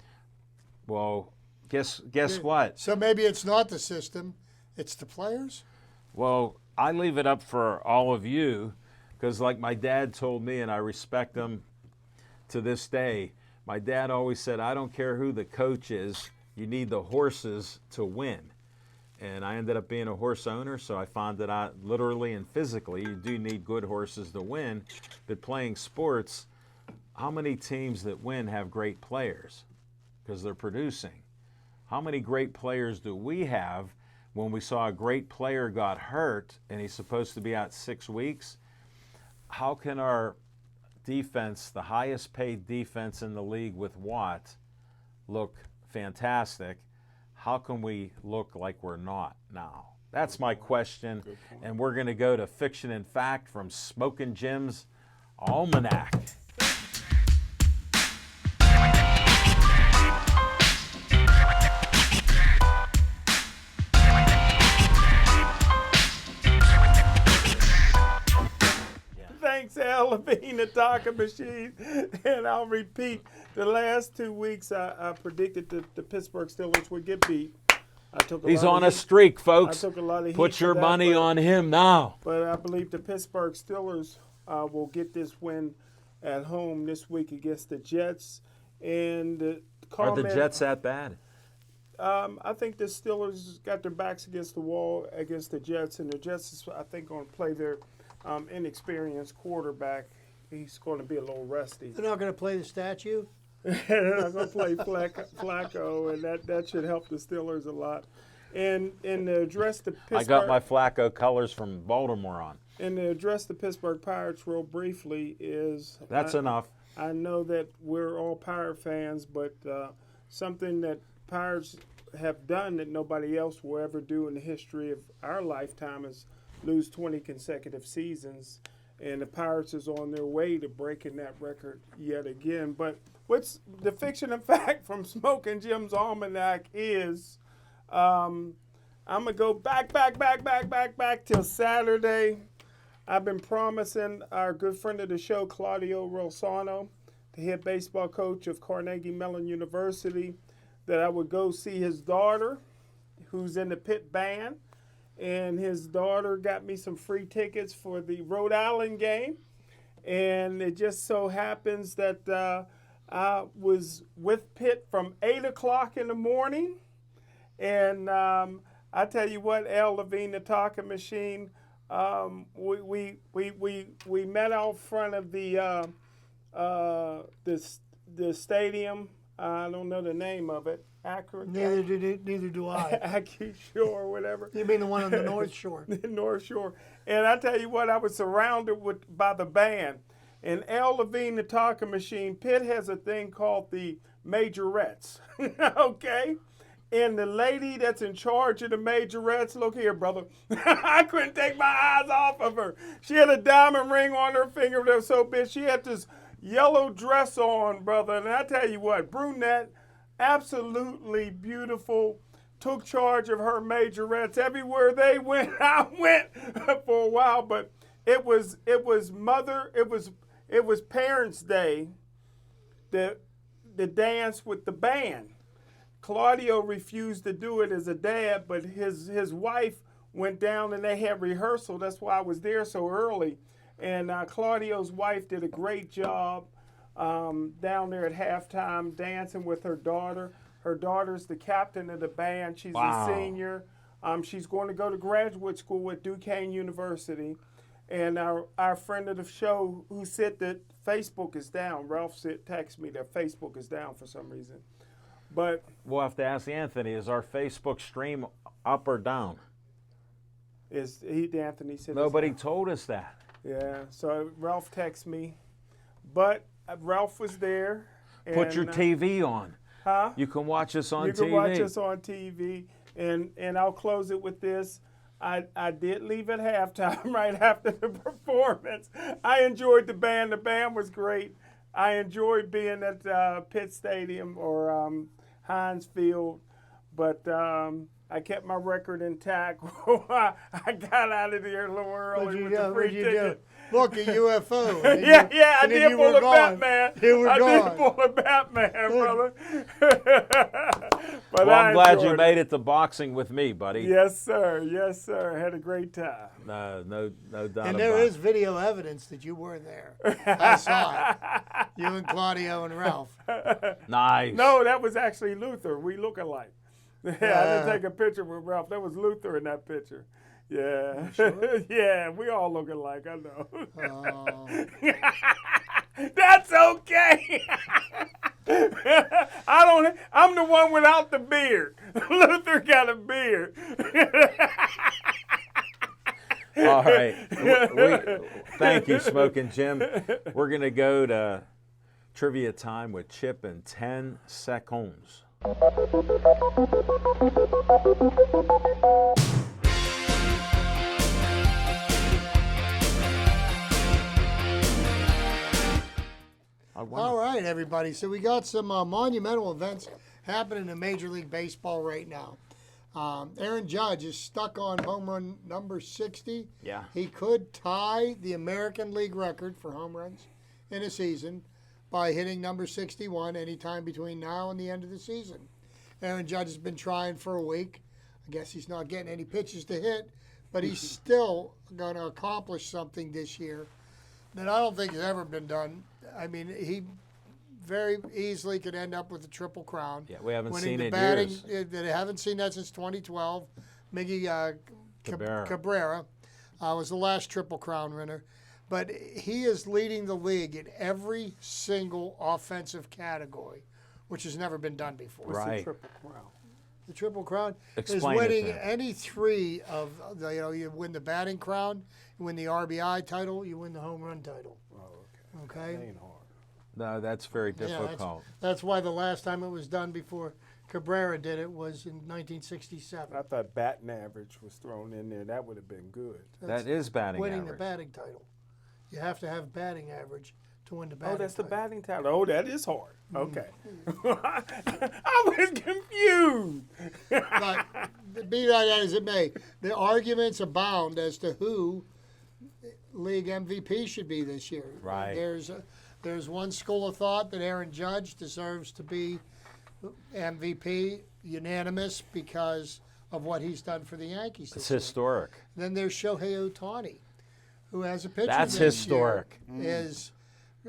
Speaker 4: Well, guess what?
Speaker 5: So maybe it's not the system, it's the players?
Speaker 4: Well, I leave it up for all of you, because like my dad told me, and I respect him to this day, my dad always said, I don't care who the coach is, you need the horses to win. And I ended up being a horse owner, so I found that I literally and physically, you do need good horses to win. But playing sports, how many teams that win have great players? Because they're producing. How many great players do we have when we saw a great player got hurt and he's supposed to be out 6 weeks? How can our defense, the highest paid defense in the league with Watt, look fantastic? How can we look like we're not now? That's my question. And we're going to go to Fiction and Fact from Smoking Jim's Almanac.
Speaker 6: Thanks, Al Levine, the talking machine. And I'll repeat, the last 2 weeks I predicted the Pittsburgh Steelers would get beat.
Speaker 4: He's on a streak, folks.
Speaker 6: I took a lot of heat
Speaker 4: Put your
Speaker 6: for that,
Speaker 4: money on him now.
Speaker 6: But I believe the Pittsburgh Steelers will get this win at home this week against the Jets. And
Speaker 4: Are the Jets that bad?
Speaker 6: I think the Steelers got their backs against the wall against the Jets, and the Jets is, I think, going to play their inexperienced quarterback. He's going to be a little rusty.
Speaker 5: They're not going to play the statue?
Speaker 6: They're not going to play Flacco, and that should help the Steelers a lot. And to address the Pittsburgh,
Speaker 4: I got my Flacco colors from Baltimore on.
Speaker 6: And to address the Pittsburgh Pirates real briefly is...
Speaker 4: That's enough.
Speaker 6: I know that we're all Pirate fans, but something that Pirates have done that nobody else will ever do in the history of our lifetime is lose 20 consecutive seasons. And the Pirates is on their way to breaking that record yet again. But what's the fiction and fact from Smoking Jim's Almanac is I'm going to go back till Saturday. I've been promising our good friend of the show, Claudio Rosano, the head baseball coach of Carnegie Mellon University, that I would go see his daughter, who's in the Pitt band. And his daughter got me some free tickets for the Rhode Island game. And it just so happens that I was with Pitt from 8 o'clock in the morning. And I tell you what, Al Levine, the talking machine. We met out front of the stadium. I don't know the name of it.
Speaker 5: Neither do I.
Speaker 6: Aki Shore, whatever.
Speaker 5: You mean the one on the North Shore?
Speaker 6: The North Shore. And I tell you what, I was surrounded by the band. And Al Levine, the talking machine, Pitt has a thing called the majorettes. Okay? And the lady that's in charge of the majorettes, look here, brother. I couldn't take my eyes off of her. She had a diamond ring on her finger that was so big. She had this yellow dress on, brother. And I tell you what, brunette, absolutely beautiful, took charge of her majorettes. Everywhere they went, I went for a while. But it was Parents' Day, the dance with the band. Claudio refused to do it as a dad, but his wife went down and they had rehearsal. That's why I was there so early. And Claudio's wife did a great job down there at halftime dancing with her daughter. Her daughter's the captain of the band. She's a senior. She's going to go to graduate school at Duquesne University. And our friend of the show who said that Facebook is down, Ralph texted me that Facebook is down for some reason. But
Speaker 4: We'll have to ask Anthony, is our Facebook stream up or down?
Speaker 6: Anthony said
Speaker 4: Nobody told us that.
Speaker 6: Yeah, so Ralph texted me. But Ralph was there.
Speaker 4: Put your TV on.
Speaker 6: Huh?
Speaker 4: You can watch us on TV.
Speaker 6: You can watch us on TV. And I'll close it with this. I did leave at halftime right after the performance. I enjoyed the band. The band was great. I enjoyed being at Pitt Stadium or Heinz Field, but I kept my record intact. I got out of there a little early with the free ticket.
Speaker 5: Look, a UFO.
Speaker 6: I did pull a Batman.
Speaker 5: You were gone.
Speaker 6: I did pull a Batman, brother. But
Speaker 4: Well, I'm glad you
Speaker 6: enjoyed
Speaker 4: made it to boxing with me, buddy.
Speaker 6: Yes, sir. Yes, sir. Had a great time.
Speaker 4: No doubt about it.
Speaker 5: And there is video evidence that you were there. I saw it. You and Claudio and Ralph.
Speaker 4: Nice.
Speaker 6: No, that was actually Luther. We look alike. I didn't take a picture with Ralph. That was Luther in that picture. Yeah.
Speaker 5: Sure?
Speaker 6: Yeah, we all look alike, I know.
Speaker 5: Oh.
Speaker 6: That's okay. I'm the one without the beard. Luther got a beard.
Speaker 4: All right. Thank you, Smoking Jim. We're going to go to trivia time with Chip in 10 seconds.
Speaker 5: All right, everybody. So we got some monumental events happening in Major League Baseball right now. Aaron Judge is stuck on home run number 60.
Speaker 4: Yeah.
Speaker 5: He could tie the American League record for home runs in a season by hitting number 61 anytime between now and the end of the season. Aaron Judge has been trying for a week. I guess he's not getting any pitches to hit, but he's still going to accomplish something this year that I don't think has ever been done. I mean, he very easily could end up with a triple crown.
Speaker 4: Yeah, we haven't
Speaker 5: winning
Speaker 4: seen
Speaker 5: the
Speaker 4: it
Speaker 5: batting,
Speaker 4: years.
Speaker 5: They haven't seen that since 2012. Miggy Cabrera was the last triple crown winner. But he is leading the league in every single offensive category, which has never been done before.
Speaker 4: Right.
Speaker 5: The Triple Crown
Speaker 4: Explain
Speaker 5: is
Speaker 4: it
Speaker 5: winning
Speaker 4: to me.
Speaker 5: any three of the, you win the batting crown, you win the RBI title, you win the home run title.
Speaker 6: Oh,
Speaker 5: Okay.
Speaker 6: That ain't hard.
Speaker 4: No, that's very
Speaker 5: Yeah,
Speaker 4: difficult.
Speaker 5: that's why the last time it was done before Cabrera did it was in 1967.
Speaker 6: I thought batting average was thrown in there. That would have been good.
Speaker 4: That is batting
Speaker 5: winning
Speaker 4: average.
Speaker 5: the batting title. You have to have batting average to win the batting
Speaker 6: Oh, that's the
Speaker 5: title.
Speaker 6: batting title. Oh, that is hard. Okay. I was confused.
Speaker 5: But be that as it may, the arguments abound as to who league MVP should be this year.
Speaker 4: Right.
Speaker 5: There's one school of thought that Aaron Judge deserves to be MVP, unanimous, because of what he's done for the Yankees this
Speaker 4: It's
Speaker 5: year.
Speaker 4: historic.
Speaker 5: Then there's Shohei Ohtani, who has a pitcher
Speaker 4: That's
Speaker 5: this
Speaker 4: historic.
Speaker 5: year, is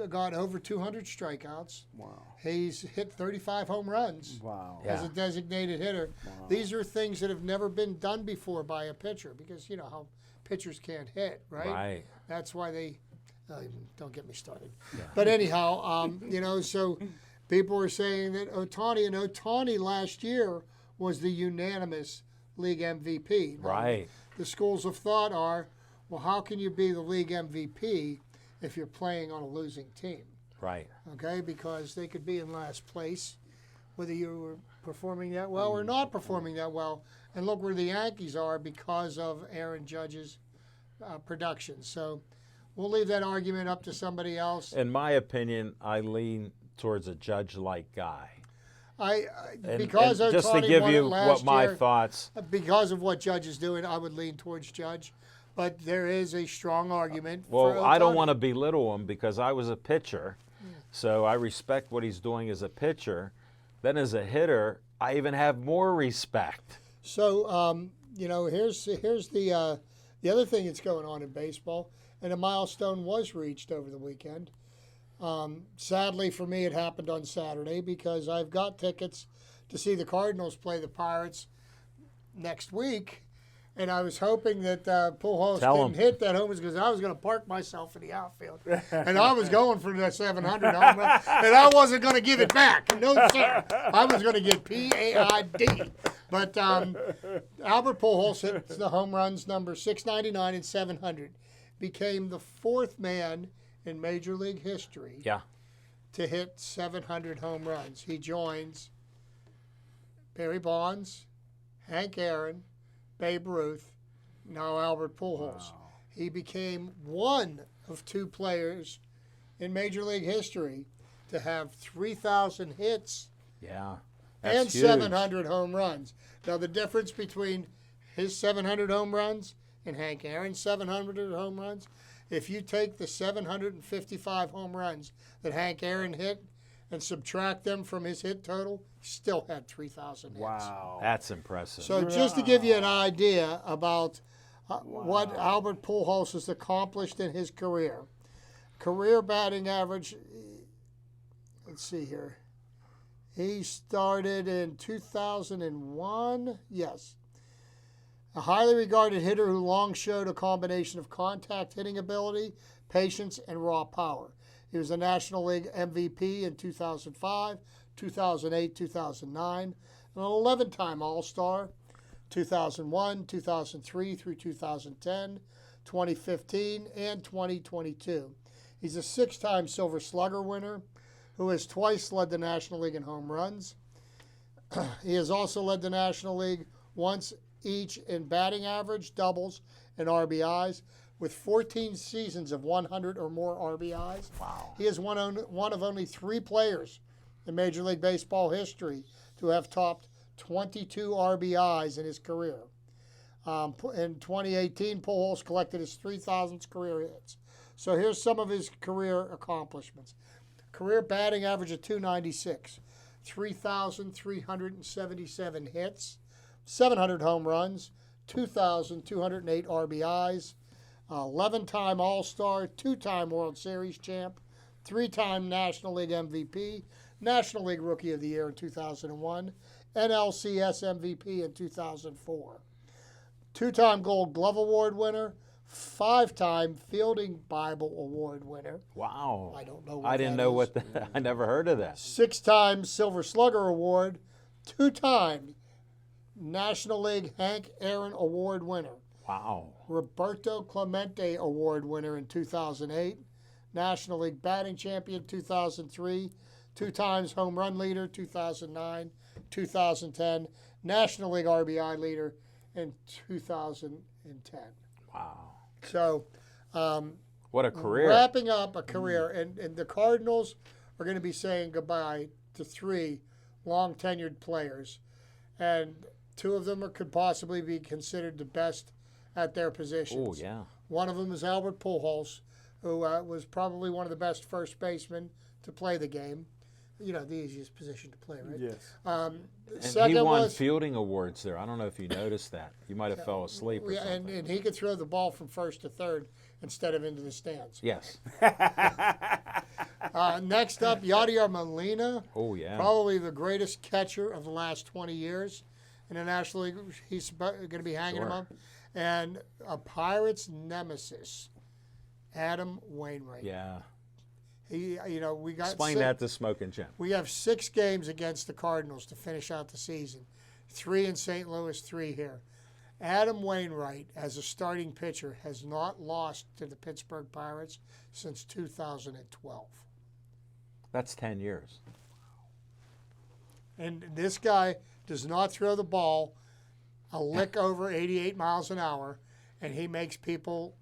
Speaker 5: got over 200 strikeouts.
Speaker 6: Wow.
Speaker 5: He's hit 35 home runs
Speaker 6: Wow.
Speaker 5: as
Speaker 4: Yeah.
Speaker 5: a designated hitter. These are things that have never been done before by a pitcher because you know how pitchers can't hit, right?
Speaker 4: Right.
Speaker 5: That's why they don't get me started. But anyhow, you know, so people were saying that Ohtani last year was the unanimous league MVP. Now,
Speaker 4: Right.
Speaker 5: the schools of thought are, well, how can you be the league MVP if you're playing on a losing team?
Speaker 4: Right.
Speaker 5: Okay, because they could be in last place, whether you were performing that well or not performing that well. And look where the Yankees are because of Aaron Judge's production. So we'll leave that argument up to somebody else.
Speaker 4: In my opinion, I lean towards a Judge-like guy.
Speaker 5: Because
Speaker 4: and just to
Speaker 5: Ohtani
Speaker 4: give
Speaker 5: won
Speaker 4: you
Speaker 5: it last
Speaker 4: what my
Speaker 5: year,
Speaker 4: thoughts.
Speaker 5: because of what Judge is doing, I would lean towards Judge. But there is a strong argument
Speaker 4: Well,
Speaker 5: for
Speaker 4: I don't
Speaker 5: Ohtani.
Speaker 4: want to belittle him because I was a pitcher, so I respect what he's doing as a pitcher. Then as a hitter, I even have more respect.
Speaker 5: So, you know, here's the other thing that's going on in baseball, and a milestone was reached over the weekend. Sadly for me, it happened on Saturday because I've got tickets to see the Cardinals play the Pirates next week, and I was hoping that Pujols
Speaker 4: Tell
Speaker 5: didn't
Speaker 4: him.
Speaker 5: hit that home run because I was going to park myself in the outfield, and I was going for the 700 home run, and I wasn't going to give it back. No, sir. I was going to get PAID. But Albert Pujols hit the home runs number 699 and 700, became the fourth man in Major League history
Speaker 4: Yeah.
Speaker 5: to hit 700 home runs. He joins Barry Bonds, Hank Aaron, Babe Ruth, now Albert Pujols. He became one of two players in Major League history to have 3,000 hits
Speaker 4: Yeah.
Speaker 5: and
Speaker 4: That's huge.
Speaker 5: 700 home runs. Now, the difference between his 700 home runs and Hank Aaron's 700 home runs, if you take the 755 home runs that Hank Aaron hit and subtract them from his hit total, he still had 3,000 hits.
Speaker 6: Wow.
Speaker 4: That's impressive.
Speaker 5: So just to give you an idea about what Albert Pujols has accomplished in his career batting average, let's see here. He started in 2001, yes. A highly regarded hitter who long showed a combination of contact hitting ability, patience, and raw power. He was a National League MVP in 2005, 2008, 2009, and an 11-time All-Star, 2001, 2003 through 2010, 2015, and 2022. He's a 6-time Silver Slugger winner who has twice led the National League in home runs. He has also led the National League once each in batting average, doubles, and RBIs, with 14 seasons of 100 or more RBIs.
Speaker 4: Wow.
Speaker 5: He is one of only 3 players in Major League Baseball history to have topped 22 RBIs in his career. In 2018, Pujols collected his 3,000th career hits. So here's some of his career accomplishments. Career batting average of 296, 3,377 hits, 700 home runs, 2,208 RBIs, 11-time All-Star, 2-time World Series champ, 3-time National League MVP, National League Rookie of the Year in 2001, NLCS MVP in 2004. 2-time Gold Glove Award winner, 5-time Fielding Bible Award winner.
Speaker 4: Wow.
Speaker 5: I don't know what
Speaker 4: I didn't
Speaker 5: that
Speaker 4: know
Speaker 5: is.
Speaker 4: what I never heard of that.
Speaker 5: 6-time Silver Slugger Award, 2-time National League Hank Aaron Award winner.
Speaker 4: Wow.
Speaker 5: Roberto Clemente Award winner in 2008, National League Batting Champion 2003, 2 times Home Run Leader 2009, 2010, National League RBI Leader in 2010.
Speaker 4: Wow.
Speaker 5: So,
Speaker 4: What a career.
Speaker 5: wrapping up a career, and the Cardinals are going to be saying goodbye to 3 long tenured players, and 2 of them could possibly be considered the best at their positions.
Speaker 4: Oh, yeah.
Speaker 5: One of them is Albert Pujols, who was probably one of the best first basemen to play the game. You know, the easiest position to play, right?
Speaker 6: Yes.
Speaker 4: And
Speaker 5: Second
Speaker 4: he won
Speaker 5: was,
Speaker 4: fielding awards there. I don't know if you noticed that. You might have fell asleep or
Speaker 5: yeah,
Speaker 4: something.
Speaker 5: and he could throw the ball from first to third instead of into the stands.
Speaker 4: Yes.
Speaker 5: Next up, Yadier Molina.
Speaker 4: Oh, yeah.
Speaker 5: Probably the greatest catcher of the last 20 years in the National League. He's going to be hanging him
Speaker 4: Sure.
Speaker 5: up. And a Pirates nemesis, Adam Wainwright.
Speaker 4: Yeah.
Speaker 5: We got
Speaker 4: Explain that to Smoking Jim.
Speaker 5: We have 6 games against the Cardinals to finish out the season. 3 in St. Louis, 3 here. Adam Wainwright, as a starting pitcher, has not lost to the Pittsburgh Pirates since 2012.
Speaker 4: That's 10 years.
Speaker 5: And this guy does not throw the ball a lick over 88 miles an hour, and he makes people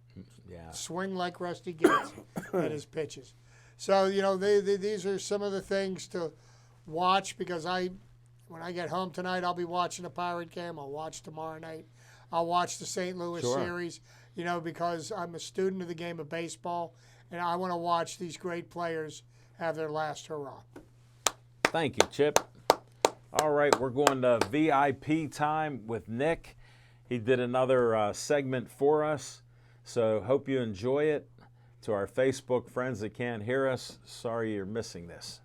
Speaker 4: Yeah.
Speaker 5: swing like Rusty Gates at his pitches. So, these are some of the things to watch because when I get home tonight, I'll be watching a Pirate game. I'll watch tomorrow night. I'll watch the St. Louis
Speaker 4: Sure.
Speaker 5: series, because I'm a student of the game of baseball, and I want to watch these great players have their last hurrah.
Speaker 4: Thank you, Chip. All right, we're going to VIP time with Nick. He did another segment for us, so hope you enjoy it. To our Facebook friends that can't hear us, sorry you're missing this.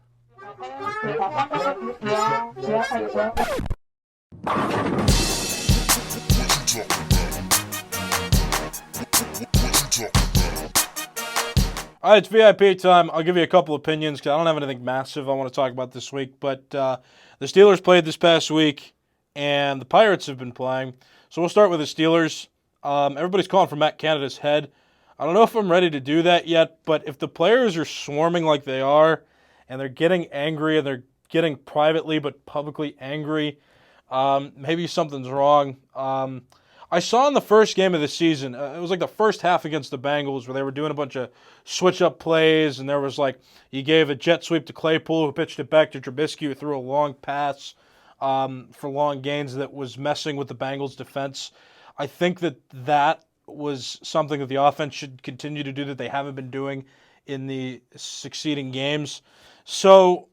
Speaker 7: All right, it's VIP time. I'll give you a couple opinions because I don't have anything massive I want to talk about this week. But the Steelers played this past week, and the Pirates have been playing. So we'll start with the Steelers. Everybody's calling for Matt Canada's head. I don't know if I'm ready to do that yet, but if the players are swarming like they are, and they're getting angry, and they're getting privately but publicly angry, maybe something's wrong. I saw in the first game of the season, it was like the first half against the Bengals where they were doing a bunch of switch-up plays, and there was like, you gave a jet sweep to Claypool, who pitched it back to Trubisky, who threw a long pass for long gains that was messing with the Bengals' defense. I think that was something that the offense should continue to do that they haven't been doing in the succeeding games. So,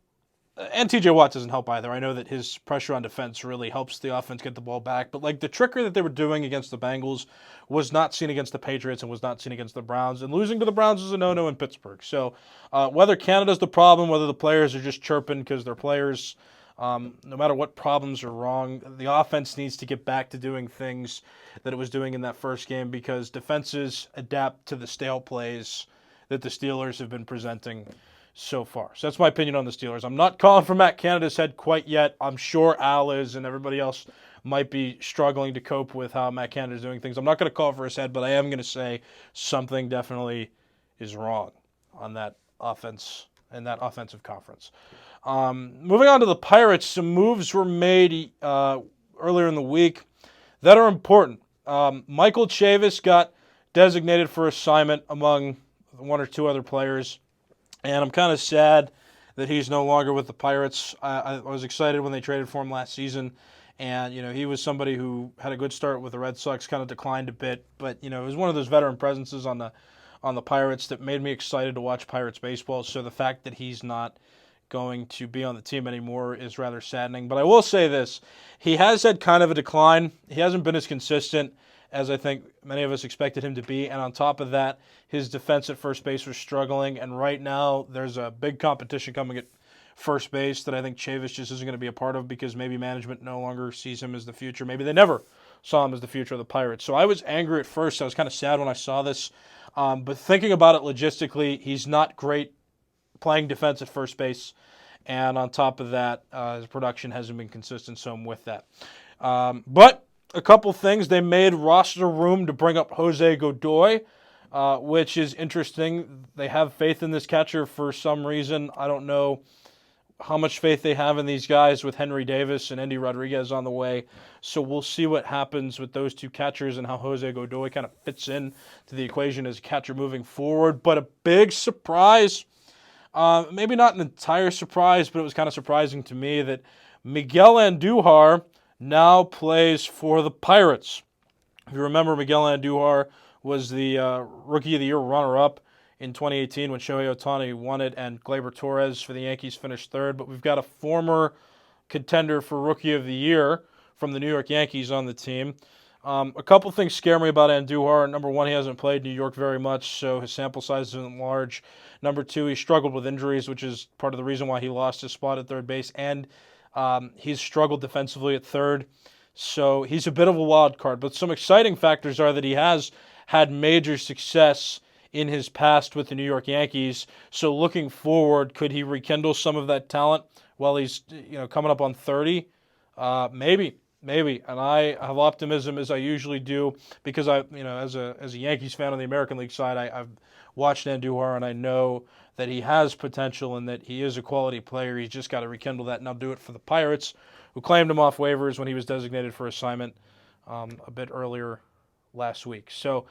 Speaker 7: and TJ Watt doesn't help either. I know that his pressure on defense really helps the offense get the ball back. But like the trickery that they were doing against the Bengals was not seen against the Patriots and was not seen against the Browns. And losing to the Browns is a no-no in Pittsburgh. So whether Canada's the problem, whether the players are just chirping because they're players, no matter what problems are wrong, the offense needs to get back to doing things that it was doing in that first game because defenses adapt to the stale plays that the Steelers have been presenting so far. So that's my opinion on the Steelers. I'm not calling for Matt Canada's head quite yet. I'm sure Al is and everybody else might be struggling to cope with how Matt Canada is doing things. I'm not going to call for his head, but I am going to say something definitely is wrong on that offense and that offensive conference. Moving on to the Pirates, some moves were made earlier in the week that are important. Michael Chavis got designated for assignment among one or two other players. And I'm kind of sad that he's no longer with the Pirates. I was excited when they traded for him last season. And, he was somebody who had a good start with the Red Sox, kind of declined a bit. But, it was one of those veteran presences on the Pirates that made me excited to watch Pirates baseball. So the fact that he's not going to be on the team anymore is rather saddening. But I will say this. He has had kind of a decline. He hasn't been as consistent as I think many of us expected him to be. And on top of that, his defense at first base was struggling. And right now, there's a big competition coming at first base that I think Chavis just isn't going to be a part of because maybe management no longer sees him as the future. Maybe they never saw him as the future of the Pirates. So I was angry at first. I was kind of sad when I saw this. But thinking about it logistically, he's not great playing defense at first base. And on top of that, his production hasn't been consistent, so I'm with that. But a couple things. They made roster room to bring up Jose Godoy, which is interesting. They have faith in this catcher for some reason. I don't know how much faith they have in these guys with Henry Davis and Endy Rodriguez on the way. So we'll see what happens with those two catchers and how Jose Godoy kind of fits in to the equation as a catcher moving forward. But a big surprise, maybe not an entire surprise, but it was kind of surprising to me that Miguel Andujar now plays for the Pirates. If you remember, Miguel Andujar was the Rookie of the Year runner-up in 2018 when Shohei Ohtani won it, and Gleyber Torres for the Yankees finished third. But we've got a former contender for Rookie of the Year from the New York Yankees on the team. A couple things scare me about Andujar. Number one, he hasn't played New York very much, so his sample size isn't large. Number two, he struggled with injuries, which is part of the reason why he lost his spot at third base. And he's struggled defensively at third. So he's a bit of a wild card. But some exciting factors are that he has had major success in his past with the New York Yankees. So looking forward, could he rekindle some of that talent while he's coming up on 30? Maybe. And I have optimism, as I usually do, because as a Yankees fan on the American League side, I've watched Andujar and I know that he has potential and that he is a quality player. He's just got to rekindle that, and I'll do it for the Pirates, who claimed him off waivers when he was designated for assignment a bit earlier last week. So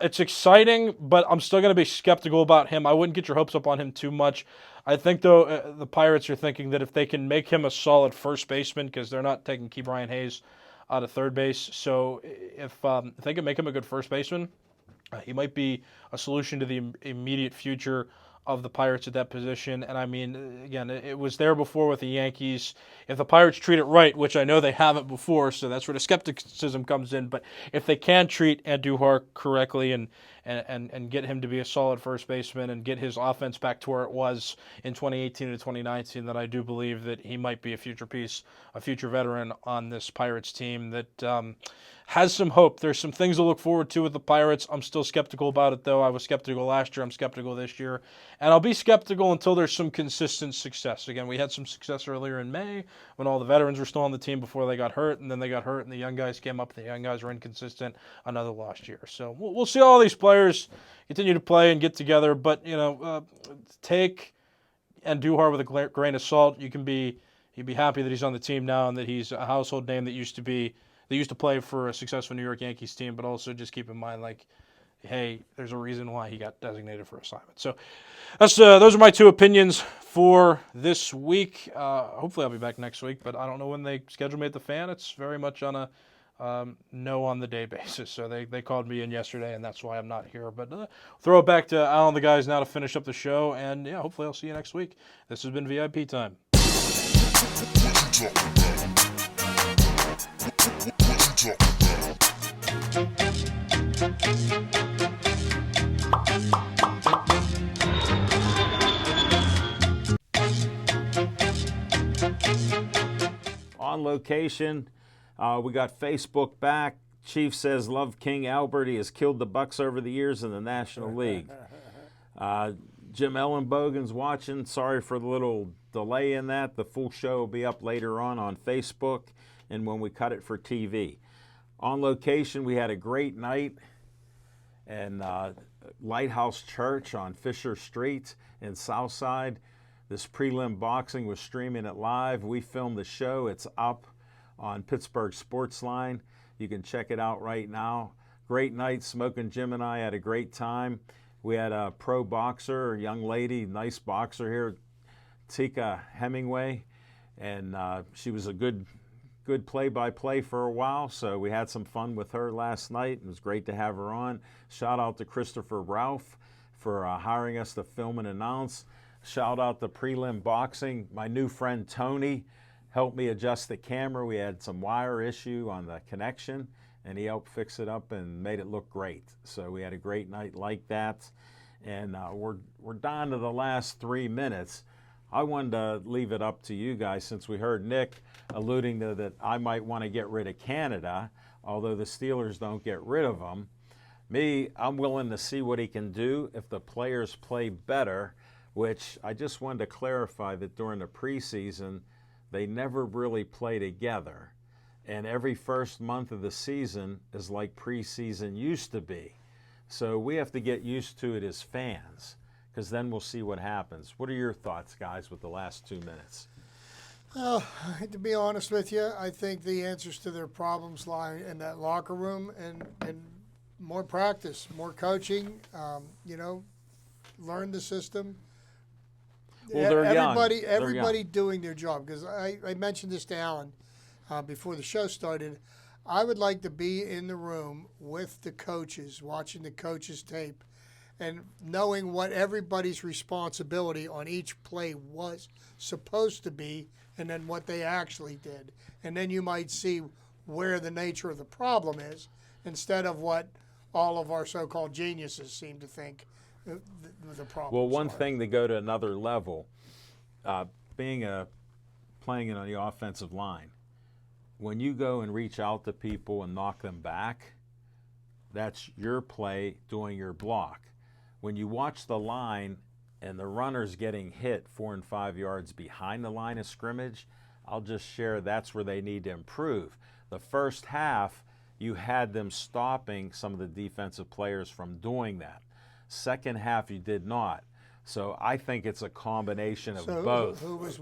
Speaker 7: it's exciting, but I'm still going to be skeptical about him. I wouldn't get your hopes up on him too much. I think, though, the Pirates are thinking that if they can make him a solid first baseman, because they're not taking Ke'Bryan Hayes out of third base, so if they can make him a good first baseman, he might be a solution to the immediate future of the Pirates at that position. And I mean, again, it was there before with the Yankees. If the Pirates treat it right, which I know they haven't before, so that's where the skepticism comes in. But if they can treat Andujar correctly and get him to be a solid first baseman and get his offense back to where it was in 2018 and 2019, then I do believe that he might be a future piece, a future veteran on this Pirates team that has some hope. There's some things to look forward to with the Pirates. I'm still skeptical about it, though. I was skeptical last year. I'm skeptical this year. And I'll be skeptical until there's some consistent success. Again, we had some success earlier in May when all the veterans were still on the team before they got hurt, and then they got hurt, and the young guys came up, and the young guys were inconsistent. Another lost year. So we'll see all these players continue to play and get together. But, take Andujar with a grain of salt. You'd be happy that he's on the team now and that he's a household name that used to play for a successful New York Yankees team, but also just keep in mind, hey, there's a reason why he got designated for assignment. So those are my two opinions for this week. Hopefully I'll be back next week, but I don't know when they schedule me at the Fan. It's very much on a no-on-the-day basis. So they called me in yesterday, and that's why I'm not here. But throw it back to Al and the guys now to finish up the show, and yeah, hopefully I'll see you next week. This has been VIP Time.
Speaker 4: On location, we got Facebook back. Chief says, love King Albert. He has killed the Bucks over the years in the National League. Jim Ellenbogen's watching. Sorry for the little delay in that. The full show will be up later on Facebook and when we cut it for TV. On location, we had a great night in Lighthouse Church on Fisher Street in Southside. This prelim boxing was streaming it live. We filmed the show. It's up on Pittsburgh Sportsline. You can check it out right now. Great night. Smoking Jim and I had a great time. We had a pro boxer, a young lady, nice boxer here, Tika Hemingway, and she was a good play-by-play for a while, so we had some fun with her last night. It was great to have her on. Shout out to Christopher Ralph for hiring us to film and announce. Shout out to Prelim Boxing. My new friend Tony helped me adjust the camera. We had some wire issue on the connection, and he helped fix it up and made it look great. So we had a great night like that. And we're down to the last 3 minutes. I wanted to leave it up to you guys since we heard Nick alluding to that I might want to get rid of Canada, although the Steelers don't get rid of him. I'm willing to see what he can do if the players play better, which I just wanted to clarify that during the preseason, they never really play together. And every first month of the season is like preseason used to be. So we have to get used to it as fans, because then we'll see what happens. What are your thoughts, guys, with the last 2 minutes?
Speaker 5: To be honest with you, I think the answers to their problems lie in that locker room and more practice, more coaching, learn the system.
Speaker 4: Well, they're
Speaker 5: everybody
Speaker 4: young.
Speaker 5: doing their job. Because I mentioned this to Alan before the show started. I would like to be in the room with the coaches, watching the coaches' tape, and knowing what everybody's responsibility on each play was supposed to be, and then what they actually did. And then you might see where the nature of the problem is, instead of what all of our so-called geniuses seem to think the problem.
Speaker 4: Well, one thing to go to another level, playing on the offensive line, when you go and reach out to people and knock them back, that's your play doing your block. When you watch the line and the runner's getting hit 4 and 5 yards behind the line of scrimmage, I'll just share that's where they need to improve. The first half, you had them stopping some of the defensive players from doing that. Second half, you did not. So I think it's a combination of both.
Speaker 5: Who was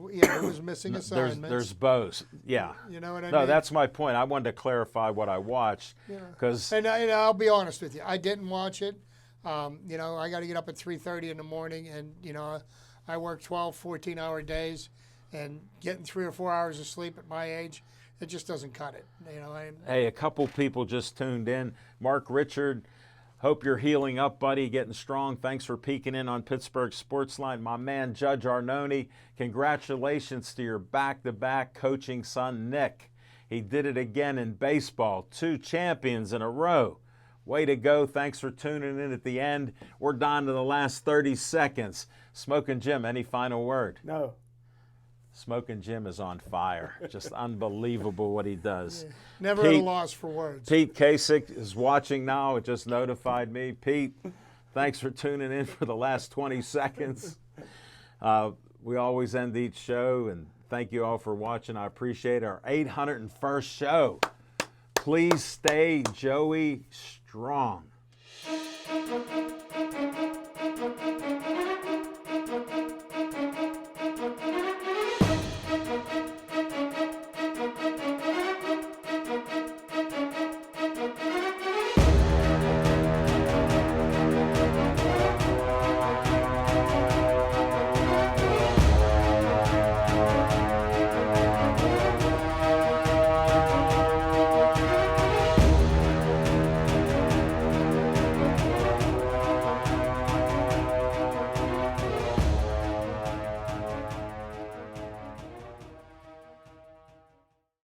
Speaker 5: missing assignments?
Speaker 4: There's both. Yeah.
Speaker 5: You know what I mean?
Speaker 4: No, that's my point. I wanted to clarify what I watched. Because
Speaker 5: And I'll be honest with you, I didn't watch it. You know, I got to get up at 3:30 in the morning, and you know, I work 12, 14-hour days, and getting 3 or 4 hours of sleep at my age, it just doesn't cut it. You know.
Speaker 4: Hey, a couple people just tuned in. Mark Richard, hope you're healing up, buddy, getting strong. Thanks for peeking in on Pittsburgh Sportsline. My man, Judge Arnone, congratulations to your back-to-back coaching son, Nick. He did it again in baseball, 2 champions in a row. Way to go. Thanks for tuning in at the end. We're down to the last 30 seconds. Smoking Jim, any final word?
Speaker 6: No.
Speaker 4: Smoking Jim is on fire. Just unbelievable what he does.
Speaker 5: Yeah. Never at a loss for words.
Speaker 4: Pete Kasich is watching now. It just notified me. Pete, thanks for tuning in for the last 20 seconds. We always end each show, and thank you all for watching. I appreciate our 801st show. Please stay Joey strong.